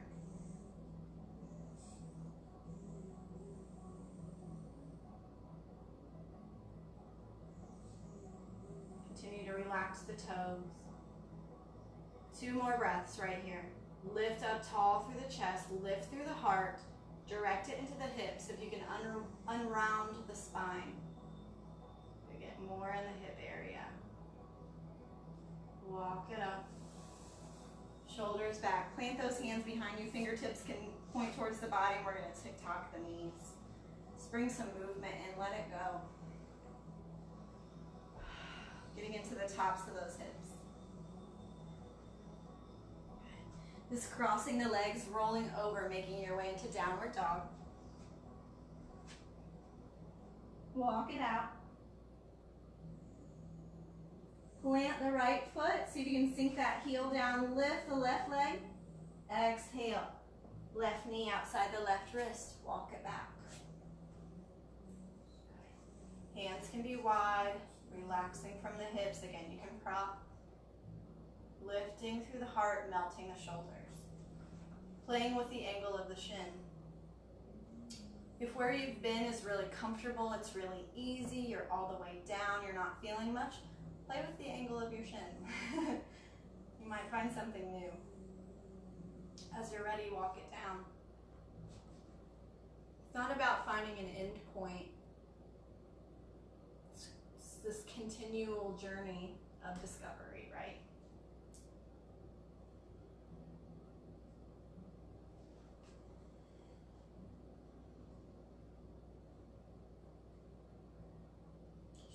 Continue to relax the toes. 2 more breaths right here. Lift up tall through the chest, lift through the heart, direct it into the hips. If you can unround the spine. Get more in the hip area. Walk it up. Shoulders back. Plant those hands behind you. Fingertips can point towards the body. We're going to tick-tock the knees. Just bring some movement and let it go. Getting into the tops of those hips. Just crossing the legs, rolling over, making your way into downward dog. Walk it out. Plant the right foot. See if you can sink that heel down. Lift the left leg. Exhale. Left knee outside the left wrist. Walk it back. Hands can be wide. Relaxing from the hips. Again, you can prop. Lifting through the heart, melting the shoulders. Playing with the angle of the shin. If where you've been is really comfortable, it's really easy, you're all the way down, you're not feeling much, play with the angle of your shin. You might find something new. As you're ready, walk it down. It's not about finding an end point. It's this continual journey of discovery, right?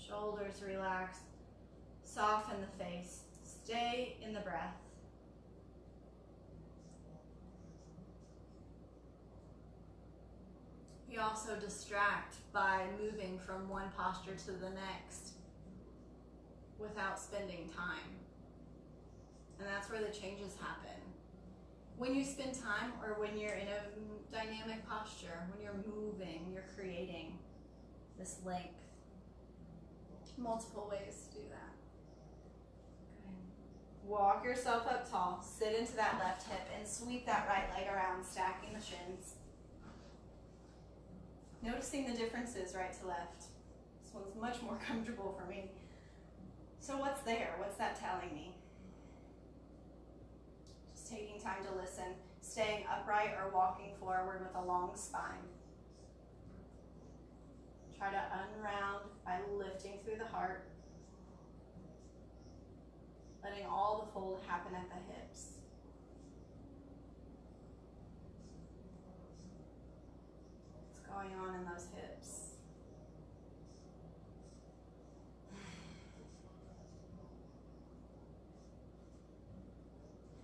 Shoulders relax. Soften the face. Stay in the breath. We also distract by moving from one posture to the next without spending time. And that's where the changes happen. When you spend time or when you're in a dynamic posture, when you're moving, you're creating this length. Multiple ways to do that. Good. Walk yourself up tall. Sit into that left hip and sweep that right leg around, stacking the shins. Noticing the differences right to left. This one's much more comfortable for me. So what's there? What's that telling me? Just taking time to listen. Staying upright or walking forward with a long spine. Try to unround by lifting through the heart. Letting all the fold happen at the hips. What's going on in those hips?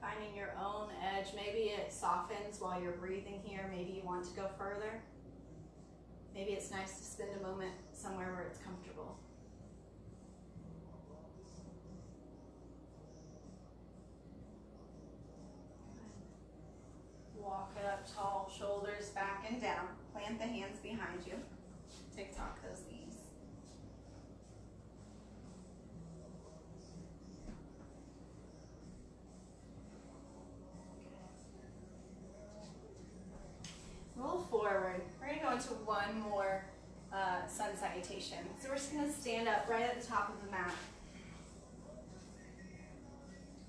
Finding your own edge edge. Maybe it softens while you're breathing here. Maybe you want to go further. Maybe it's nice to spend a moment somewhere where it's comfortable. Walk it up tall, shoulders back and down. Plant the hands behind you. Tick-tock those knees. Roll forward. We're going to go into one more sun salutation. So we're just going to stand up right at the top of the mat.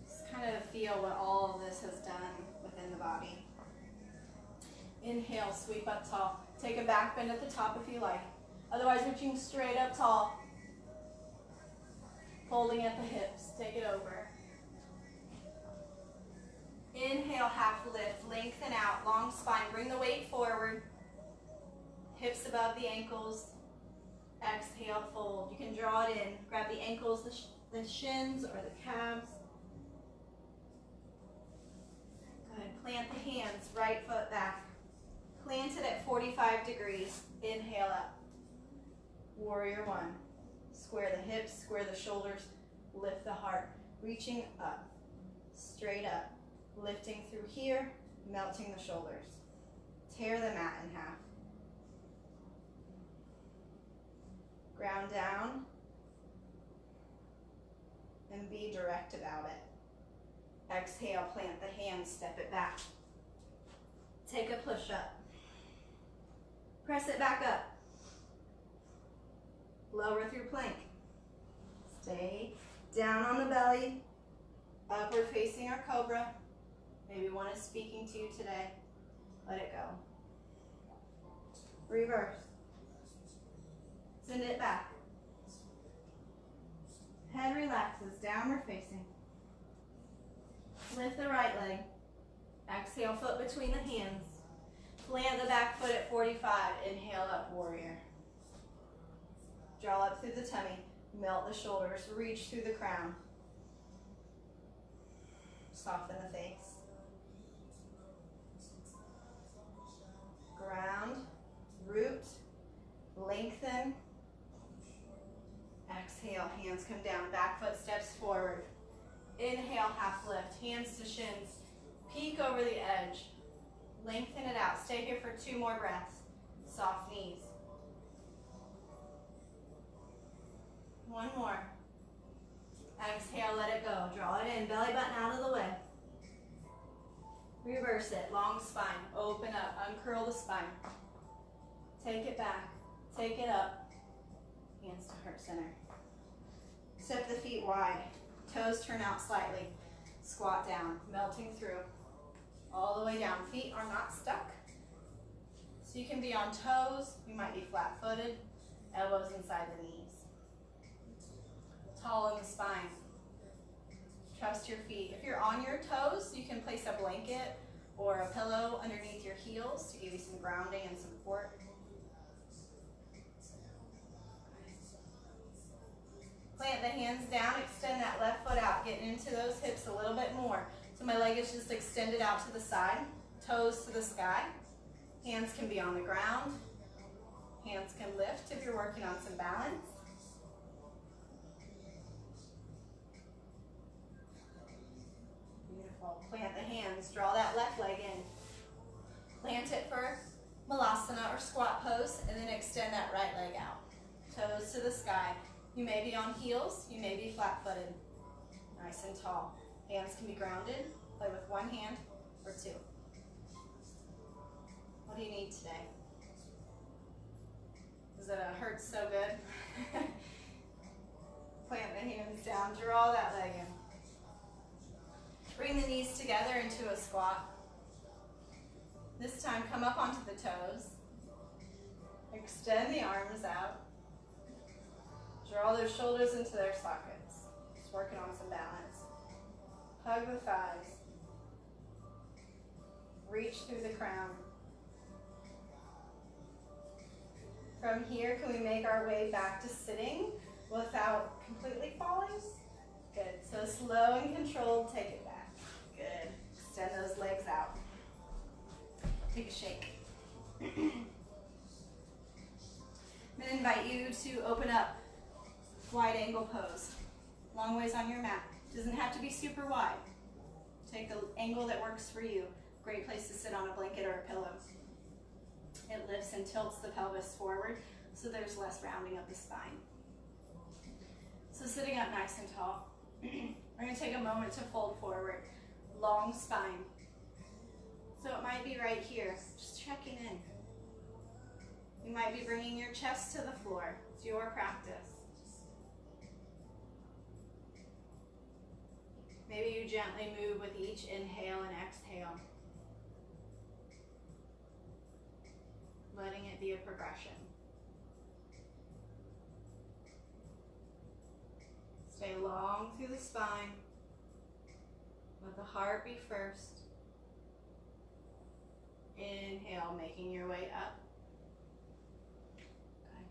Just kind of feel what all of this has done within the body. Inhale, sweep up tall. Take a back bend at the top if you like. Otherwise, reaching straight up tall. Folding at the hips. Take it over. Inhale, half lift. Lengthen out, long spine. Bring the weight forward. Hips above the ankles. Exhale, fold. You can draw it in. Grab the ankles, the shins, or the calves. Good. Plant the hands, right foot back. Plant it at 45 degrees. Inhale up. Warrior one. Square the hips, square the shoulders, lift the heart. Reaching up, straight up. Lifting through here, melting the shoulders. Tear the mat in half. Ground down and be direct about it. Exhale, plant the hands, step it back. Take a push up. Press it back up. Lower through plank. Stay down on the belly. Upward facing or cobra. Maybe one is speaking to you today. Let it go. Reverse. Send it back. Head relaxes, downward facing. Lift the right leg. Exhale, foot between the hands. Plant the back foot at 45. Inhale up, warrior. Draw up through the tummy. Melt the shoulders. Reach through the crown. Soften the face. Ground, root, lengthen. Exhale, hands come down, back foot steps forward. Inhale, half lift, hands to shins. Peek over the edge. Lengthen it out. Stay here for 2 more breaths. Soft knees. 1 more. Exhale, let it go. Draw it in, belly button out of the way. Reverse it, long spine, open up, uncurl the spine. Take it back, take it up, hands to heart center. Step the feet wide, toes turn out slightly. Squat down, melting through, all the way down. Feet are not stuck. So you can be on toes, you might be flat-footed, elbows inside the knees. Tall in the spine. Trust your feet. If you're on your toes, you can place a blanket or a pillow underneath your heels to give you some grounding and support. Plant the hands down, extend that left foot out, getting into those hips a little bit more. So my leg is just extended out to the side, toes to the sky. Hands can be on the ground. Hands can lift if you're working on some balance. Plant the hands, draw that left leg in. Plant it for malasana or squat pose, and then extend that right leg out. Toes to the sky. You may be on heels, you may be flat-footed. Nice and tall. Hands can be grounded. Play with 1 hand or 2. What do you need today? Does it hurt so good? Plant the hands down, draw that leg in. Bring the knees together into a squat. This time, come up onto the toes. Extend the arms out. Draw those shoulders into their sockets. Just working on some balance. Hug the thighs. Reach through the crown. From here, can we make our way back to sitting without completely falling? Good. So slow and controlled, take it back. Good. Extend those legs out. Take a shake. I'm going to invite you to open up wide angle pose. Long ways on your mat. Doesn't have to be super wide. Take the angle that works for you. Great place to sit on a blanket or a pillow. It lifts and tilts the pelvis forward so there's less rounding of the spine. So sitting up nice and tall. We're going to take a moment to fold forward. Long spine. So it might be right here, just checking in. You might be bringing your chest to the floor. It's your practice. Maybe you gently move with each inhale and exhale. Letting it be a progression. Stay long through the spine. Let the heart be first. Inhale, making your way up. Good.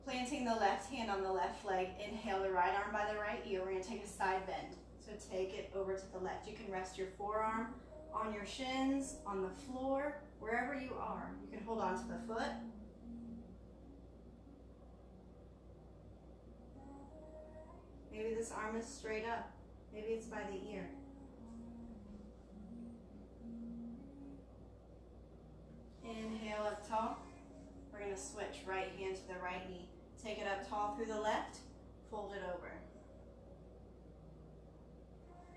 Planting the left hand on the left leg. Inhale the right arm by the right ear. We're going to take a side bend. So take it over to the left. You can rest your forearm on your shins, on the floor, wherever you are. You can hold on to the foot. Maybe this arm is straight up. Maybe it's by the ear. Inhale up tall. We're going to switch right hand to the right knee. Take it up tall through the left. Fold it over.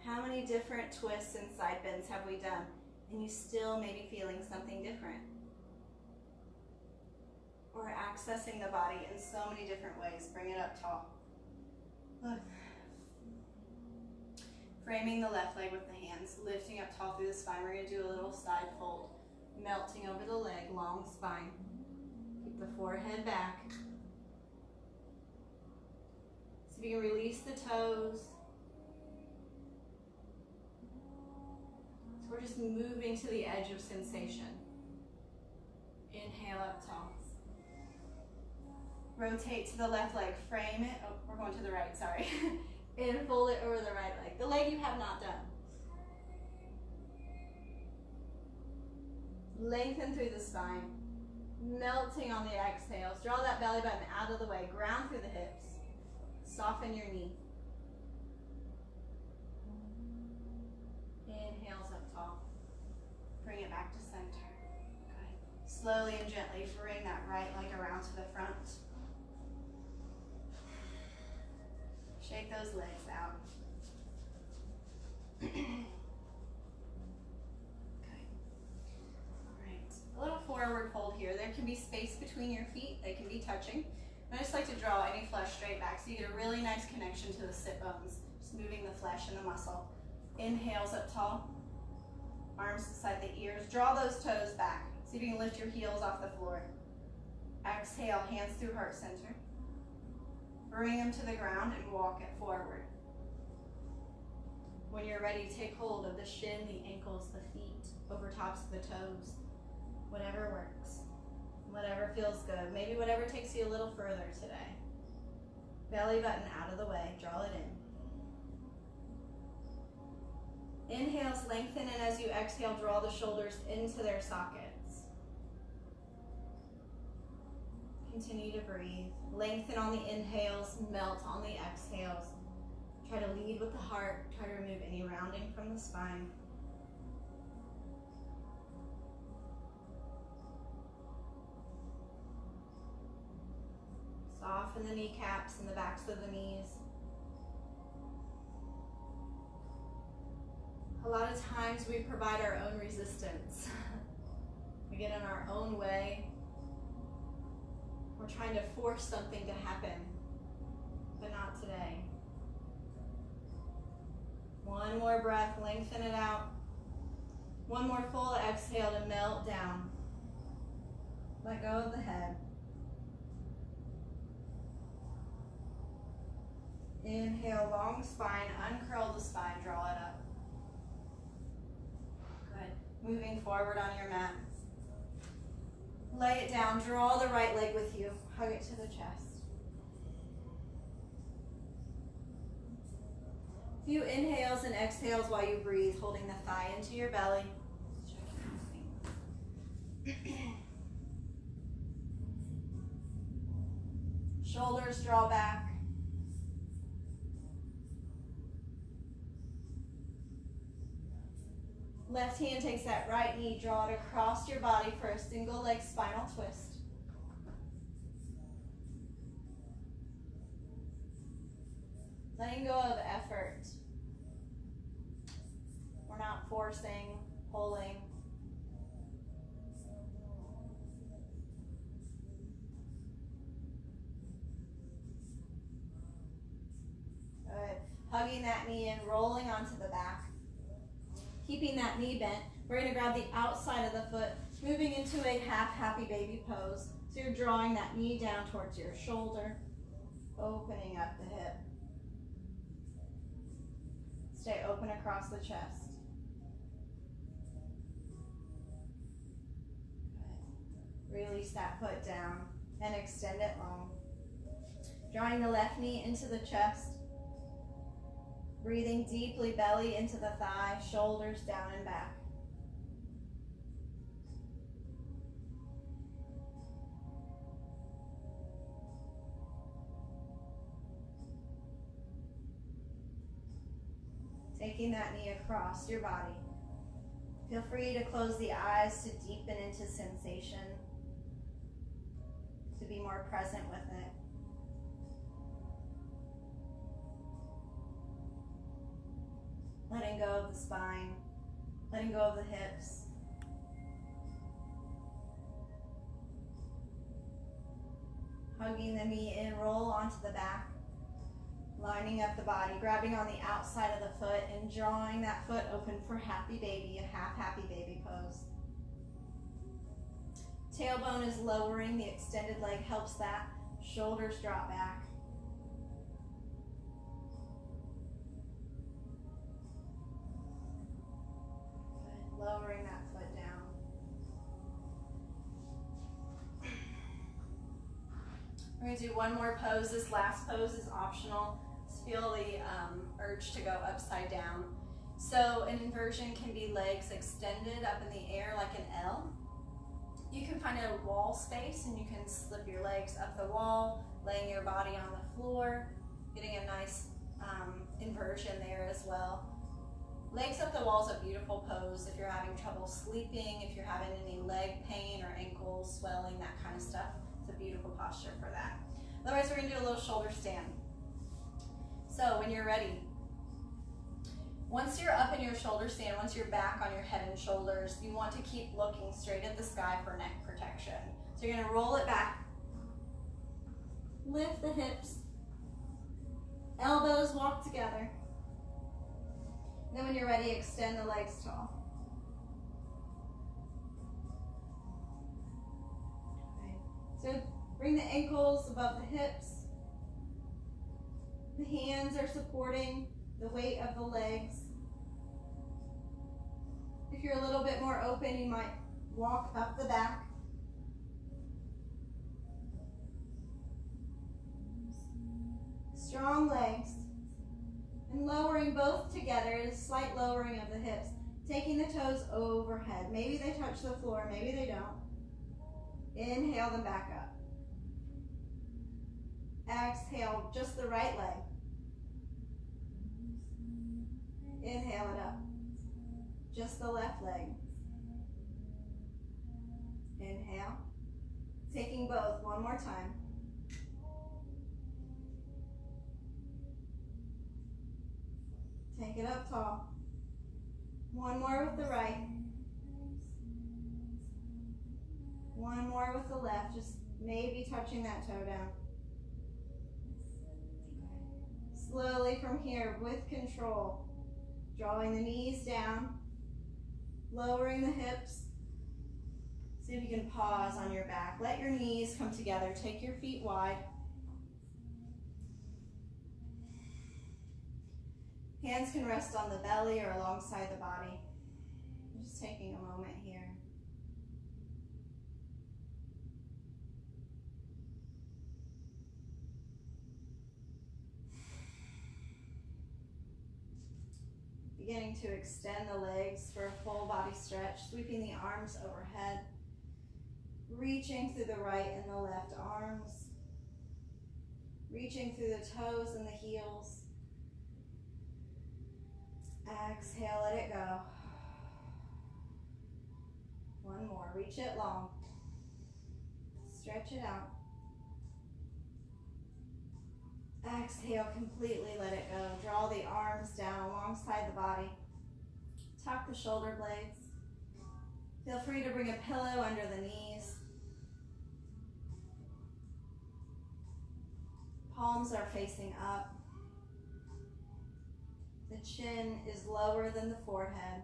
How many different twists and side bends have we done? And you still may be feeling something different. Or accessing the body in so many different ways. Bring it up tall. Look. Framing the left leg with the hands. Lifting up tall through the spine. We're going to do a little side fold. Melting over the leg. Long spine. Keep the forehead back. So if you can release the toes. We're just moving to the edge of sensation. Inhale up tall. Rotate to the left leg. Frame it. Oh, we're going to the right, sorry. And fold it over the right leg. The leg you have not done. Lengthen through the spine. Melting on the exhales. Draw that belly button out of the way. Ground through the hips. Soften your knee. Inhales up tall. Bring it back to center. Good. Slowly and gently bring that right leg around to the front. Shake those legs out. Okay. All right. A little forward fold here. There can be space between your feet. They can be touching. I just like to draw any flesh straight back so you get a really nice connection to the sit bones. Just moving the flesh and the muscle. Inhales up tall. Arms beside the ears. Draw those toes back. See if you can lift your heels off the floor. Exhale, hands through heart center. Bring them to the ground and walk it forward. When you're ready, take hold of the shin, the ankles, the feet, over tops of the toes. Whatever works. Whatever feels good. Maybe whatever takes you a little further today. Belly button out of the way. Draw it in. Inhales, lengthen, and as you exhale, draw the shoulders into their sockets. Continue to breathe. Lengthen on the inhales, melt on the exhales. Try to lead with the heart. Try to remove any rounding from the spine. Soften the kneecaps and the backs of the knees. A lot of times we provide our own resistance. We get in our own way. We're trying to force something to happen, but not today. One more breath, lengthen it out. One more full exhale to melt down. Let go of the head. Inhale, long spine, uncurl the spine, draw it up. Good. Moving forward on your mat. Lay it down, draw the right leg with you, hug it to the chest. A few inhales and exhales while you breathe, holding the thigh into your belly. Shoulders draw back. Left hand takes that right knee, draw it across your body for a single leg spinal twist. Letting go of effort. We're not forcing, pulling. Good. Hugging that knee in, rolling onto the back. Keeping that knee bent, we're going to grab the outside of the foot, moving into a half happy baby pose. So you're drawing that knee down towards your shoulder, opening up the hip. Stay open across the chest. Good. Release that foot down and extend it long. Drawing the left knee into the chest. Breathing deeply, belly into the thigh, shoulders down and back. Taking that knee across your body. Feel free to close the eyes to deepen into sensation, to be more present with it. Letting go of the spine, letting go of the hips. Hugging the knee in, roll onto the back. Lining up the body, grabbing on the outside of the foot and drawing that foot open for happy baby, a half happy baby pose. Tailbone is lowering, the extended leg helps that. Shoulders drop back. Good. Lowering that foot down. We're going to do one more pose. This last pose is optional. Feel the urge to go upside down. So an inversion can be legs extended up in the air like an L. You can find a wall space and you can slip your legs up the wall, laying your body on the floor, getting a nice inversion there as well. Legs up the wall is a beautiful pose if you're having trouble sleeping, if you're having any leg pain or ankle swelling, that kind of stuff. It's a beautiful posture for that. Otherwise, we're going to do a little shoulder stand. So when you're ready, once you're up in your shoulder stand, once you're back on your head and shoulders, you want to keep looking straight at the sky for neck protection. So you're going to roll it back, lift the hips, elbows walk together. And then when you're ready, extend the legs tall. Okay. So bring the ankles above the hips. The hands are supporting the weight of the legs. If you're a little bit more open, you might walk up the back. Strong legs. And lowering both together, a slight lowering of the hips. Taking the toes overhead. Maybe they touch the floor, maybe they don't. Inhale them back up. Exhale, just the right leg. Inhale it up. Just the left leg. Inhale. Taking both one more time. Take it up tall. One more with the right. One more with the left, just maybe touching that toe down. Slowly from here, with control, drawing the knees down, lowering the hips. See if you can pause on your back. Let your knees come together. Take your feet wide. Hands can rest on the belly or alongside the body. Just taking a moment here. Beginning to extend the legs for a full body stretch, sweeping the arms overhead, reaching through the right and the left arms, reaching through the toes and the heels. Exhale, let it go. One more, reach it long. Stretch it out. Exhale, completely let it go. Draw the arms down alongside the body. Tuck the shoulder blades. Feel free to bring a pillow under the knees. Palms are facing up. The chin is lower than the forehead.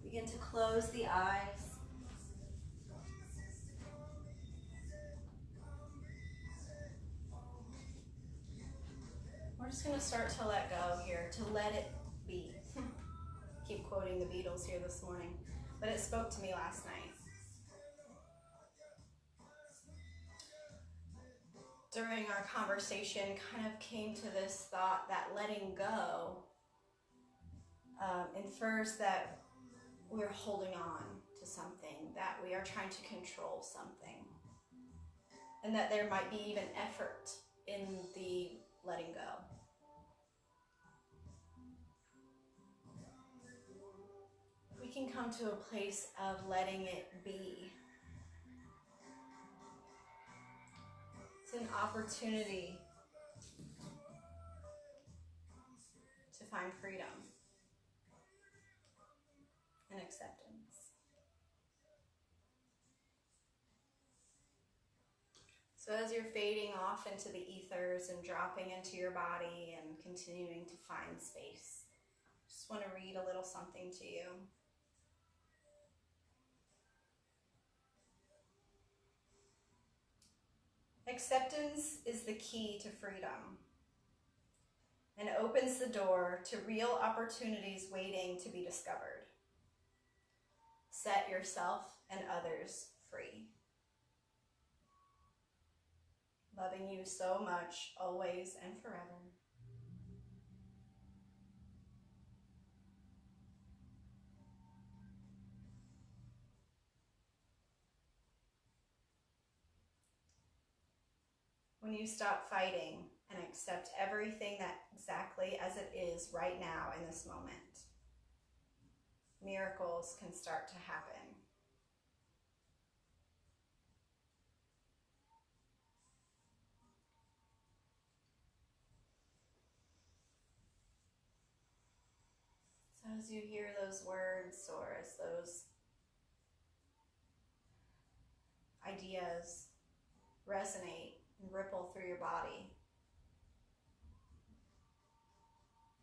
Begin to close the eyes. We're just going to start to let go here, to let it be. Keep quoting the Beatles here this morning, but it spoke to me last night. During our conversation, kind of came to this thought that letting go infers that we're holding on to something, that we are trying to control something, and that there might be even effort in the letting go. We can come to a place of letting it be. It's an opportunity to find freedom and acceptance. So as you're fading off into the ethers and dropping into your body and continuing to find space, just want to read a little something to you. Acceptance is the key to freedom and opens the door to real opportunities waiting to be discovered. Set yourself and others free. Loving you so much, always and forever. When you stop fighting and accept everything that exactly as it is right now in this moment, miracles can start to happen. So as you hear those words or as those ideas resonate and ripple through your body,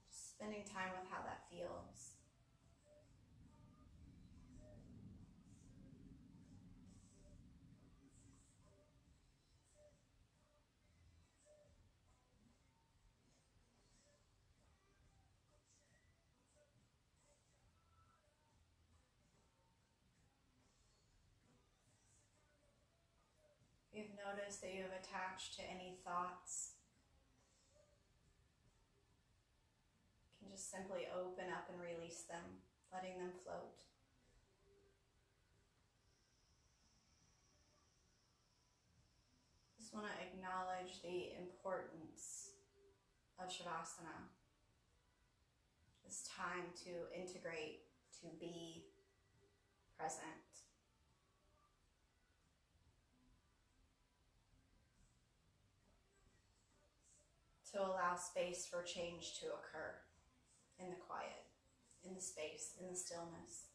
just spending time with how that feels. If you've noticed that you have attached to any thoughts, you can just simply open up and release them, letting them float. Just want to acknowledge the importance of Shavasana. This time to integrate, to be present. To allow space for change to occur in the quiet, in the space, in the stillness.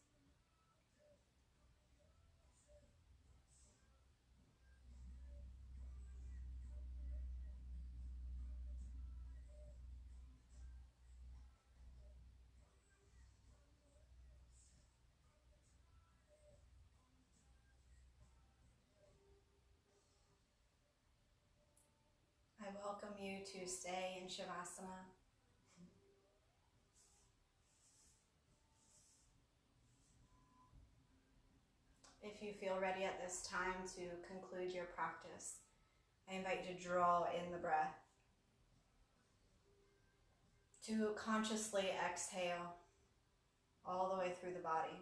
I welcome you to stay in Shavasana. If you feel ready at this time to conclude your practice, I invite you to draw in the breath, to consciously exhale all the way through the body.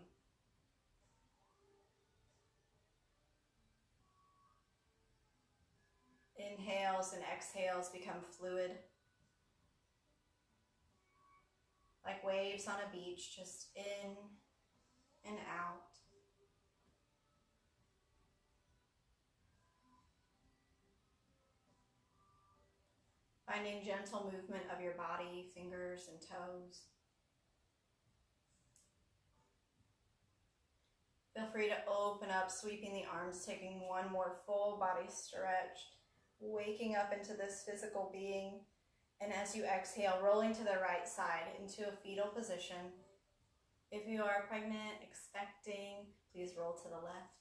Inhales and exhales become fluid, like waves on a beach, just in and out. Finding gentle movement of your body, fingers and toes. Feel free to open up, sweeping the arms, taking one more full body stretch, waking up into this physical being. And as you exhale, rolling to the right side into a fetal position. If you are pregnant, expecting, please roll to the left.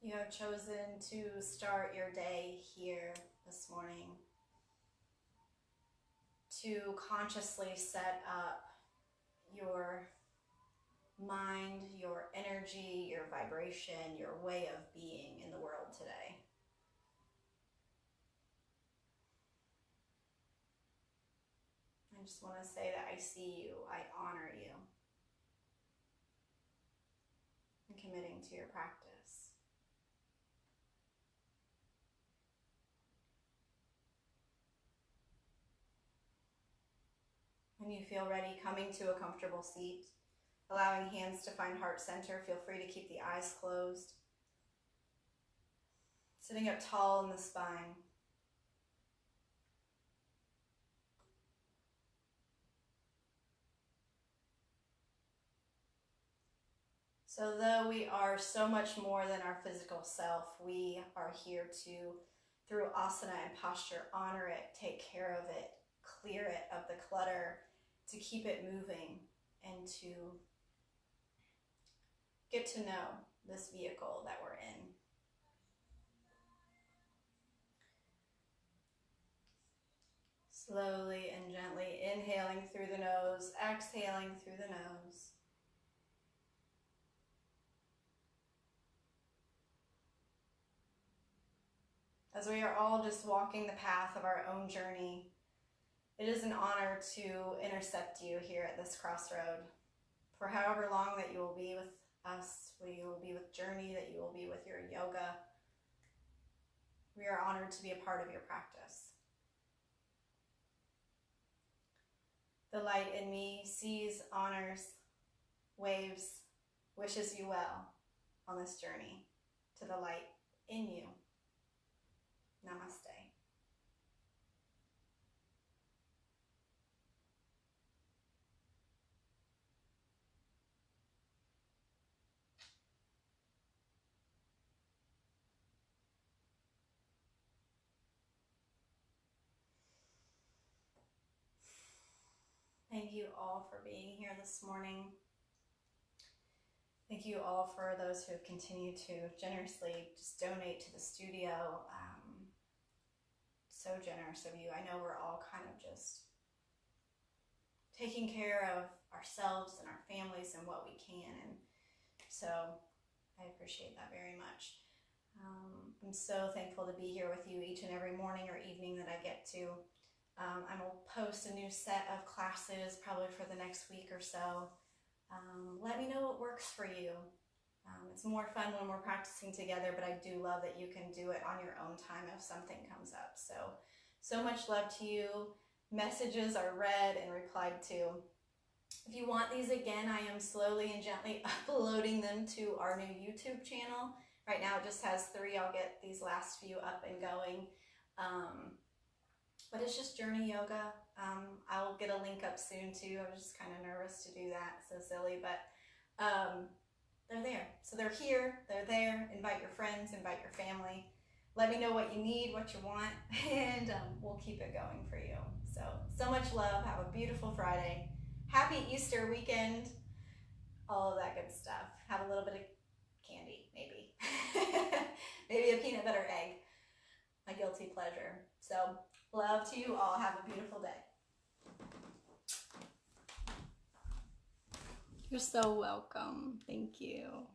You have chosen to start your day here this morning, to consciously set up your mind, your energy, your vibration, your way of being in the world today. I just want to say that I see you, I honor you, and committing to your practice. When you feel ready, coming to a comfortable seat, allowing hands to find heart center, feel free to keep the eyes closed. Sitting up tall in the spine. So though we are so much more than our physical self, we are here to, through asana and posture, honor it, take care of it, clear it of the clutter, to keep it moving, and to get to know this vehicle that we're in. Slowly and gently inhaling through the nose, exhaling through the nose. As we are all just walking the path of our own journey, it is an honor to intercept you here at this crossroad. For however long that you will be with us, you will be with Journey, that you will be with your yoga, we are honored to be a part of your practice. The light in me sees, honors, waves, wishes you well on this journey to the light in you. Namaste. Thank you all for being here this morning. Thank you all for those who have continued to generously just donate to the studio. So generous of you. I know we're all kind of just taking care of ourselves and our families and what we can, and so I appreciate that very much. I'm so thankful to be here with you each and every morning or evening that I get to. I will post a new set of classes probably for the next week or so. Let me know what works for you. It's more fun when we're practicing together, but I do love that you can do it on your own time if something comes up. So much love to you. Messages are read and replied to. If you want these again, I am slowly and gently uploading them to our new YouTube channel. Right now it just has 3. I'll get these last few up and going. But it's just Journey Yoga. I'll get a link up soon too. I was just kind of nervous to do that, so silly, but they're there. So they're here, they're there. Invite your friends, invite your family. Let me know what you need, what you want, and we'll keep it going for you. So much love. Have a beautiful Friday. Happy Easter weekend. All of that good stuff. Have a little bit of candy, maybe. Maybe a peanut butter egg, my guilty pleasure. So love to you all. Have a beautiful day. You're so welcome. Thank you.